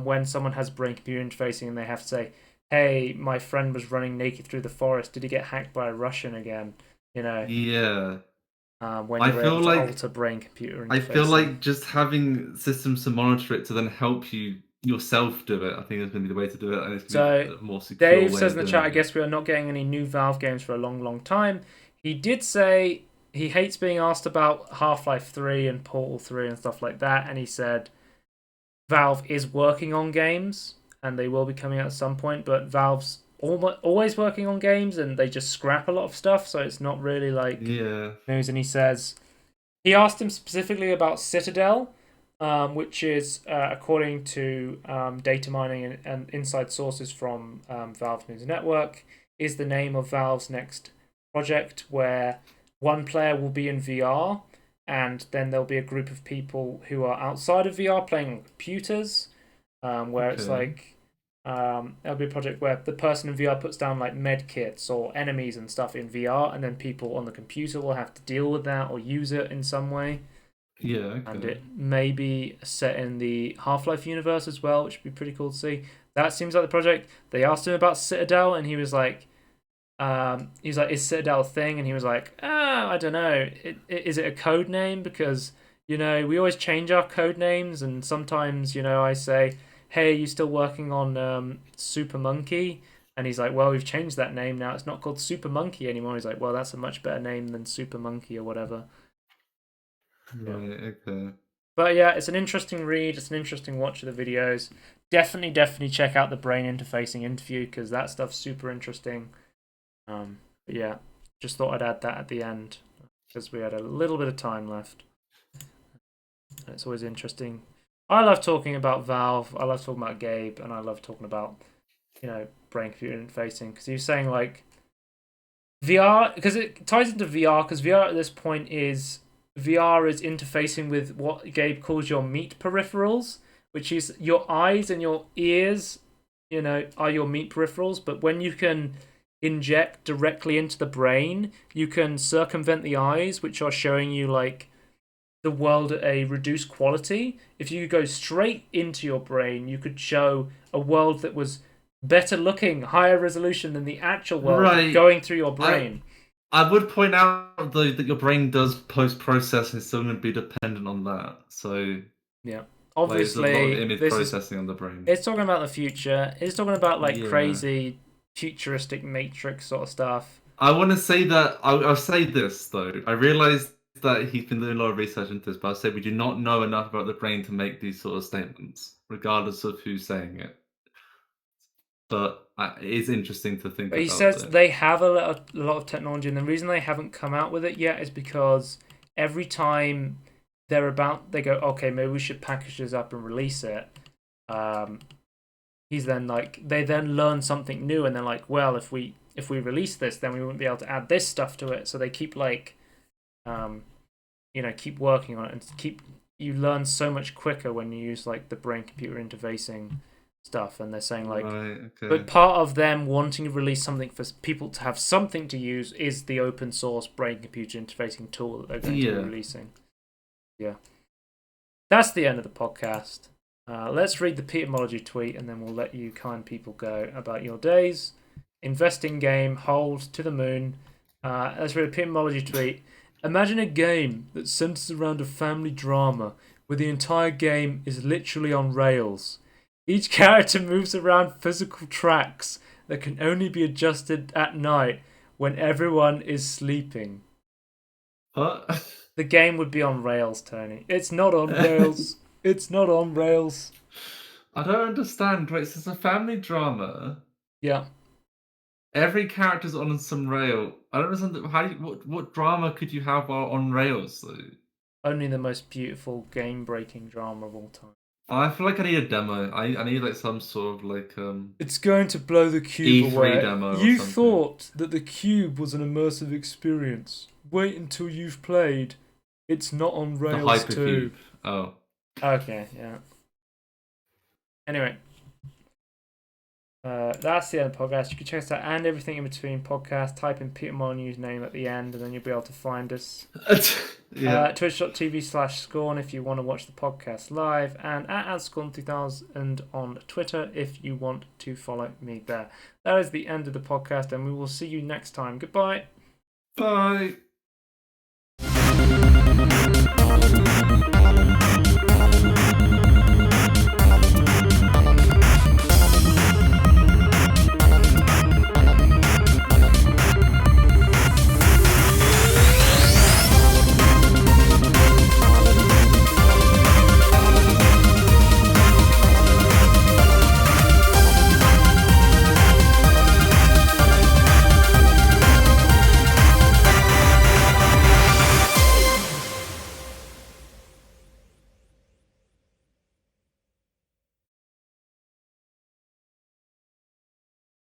when someone has brain computer interfacing and they have to say, hey, my friend was running naked through the forest, did he get hacked by a Russian again, you know? Yeah. When I you're able feel to like alter brain computer I feel interfacing. like just having systems to monitor it to then help you yourself do it, I think is going to be the way to do it, and it's going to So be a more secure Dave way says of in the doing chat, I it. guess we are not getting any new Valve games for a long, long time. He did say he hates being asked about Half-Life 3 and Portal 3 and stuff like that, and he said Valve is working on games and they will be coming out at some point, but Valve's always working on games and they just scrap a lot of stuff, so it's not really like Yeah. news. And he says he asked him specifically about Citadel, which is according to data mining and inside sources from Valve News Network, is the name of Valve's next project where one player will be in VR and then there'll be a group of people who are outside of VR playing on computers, where it's Okay. like there'll be a project where the person in VR puts down like med kits or enemies and stuff in VR, and then people on the computer will have to deal with that or use it in some way. Yeah. And Okay. it may be set in the Half-Life universe as well, which would be pretty cool to see. That seems like the project. They asked him about Citadel, and he was like, is Citadel a thing? And he was like, I don't know. Is it a code name? Because, we always change our code names. And sometimes, I say, hey, are you still working on Super Monkey? And he's like, well, we've changed that name now. It's not called Super Monkey anymore. He's like, well, that's a much better name than Super Monkey or whatever. Yeah. Right. Okay. But yeah, it's an interesting read. It's an interesting watch of the videos. Definitely check out the brain interfacing interview because that stuff's super interesting. But yeah, just thought I'd add that at the end because we had a little bit of time left. And it's always interesting. I love talking about Valve. I love talking about Gabe, and I love talking about brain computer interfacing because he was saying like VR because it ties into VR because VR at this point is VR is interfacing with what Gabe calls your meat peripherals, which is your eyes and your ears, are your meat peripherals. But when you can inject directly into the brain, you can circumvent the eyes, which are showing you like the world at a reduced quality. If you go straight into your brain, you could show a world that was better looking, higher resolution than the actual world Right. going through your I brain. I would point out though that your brain does post-process and it's still going to be dependent on that. So Yeah. like there's a lot of Obviously, image processing on the brain. it's talking about the future. It's talking about like Yeah. crazy futuristic Matrix sort of stuff. I want to say that I'll say this though. I realized that he's been doing a lot of research into this, but I'll say we do not know enough about the brain to make these sort of statements, regardless of who's saying it. But it is interesting to think But he about says that. they have a lot of technology, and the reason they haven't come out with it yet is because every time they go, okay, maybe we should package this up and release it. He's then like, they then learn something new, and they're like, well, if we release this, then we wouldn't be able to add this stuff to it. So they keep like, keep working on it, and you learn so much quicker when you use like the brain computer interfacing stuff. And they're saying like, Right, okay. but part of them wanting to release something for people to have something to use is the open source brain computer interfacing tool that they're going to be releasing. Yeah. That's the end of the podcast. Let's read the Petermology tweet, and then we'll let you kind people go about your days. Investing game, hold to the moon. Let's read the Petermology tweet. Imagine a game that centers around a family drama where the entire game is literally on rails. Each character moves around physical tracks that can only be adjusted at night when everyone is sleeping. What? The game would be on rails, Tony. It's not on rails. It's not on rails. I don't understand. Wait, so it's a family drama. Yeah. Every character's on some rail. I don't understand what drama could you have while on rails though? Only the most beautiful game-breaking drama of all time. I feel like I need a demo. I need like some sort of like It's going to blow the cube E3 away. demo or You something. thought that the cube was an immersive experience. Wait until you've played. It's not on The rails too. hypercube. Oh. Okay, yeah. Anyway, that's the end of the podcast. You can check us out and everything in between podcast. Type in Peter Molyneux's name at the end, and then you'll be able to find us. Yeah. Twitch.tv/Scorn if you want to watch the podcast live, and at @Scorn2000 on Twitter if you want to follow me there. That is the end of the podcast, and we will see you next time. Goodbye. Bye.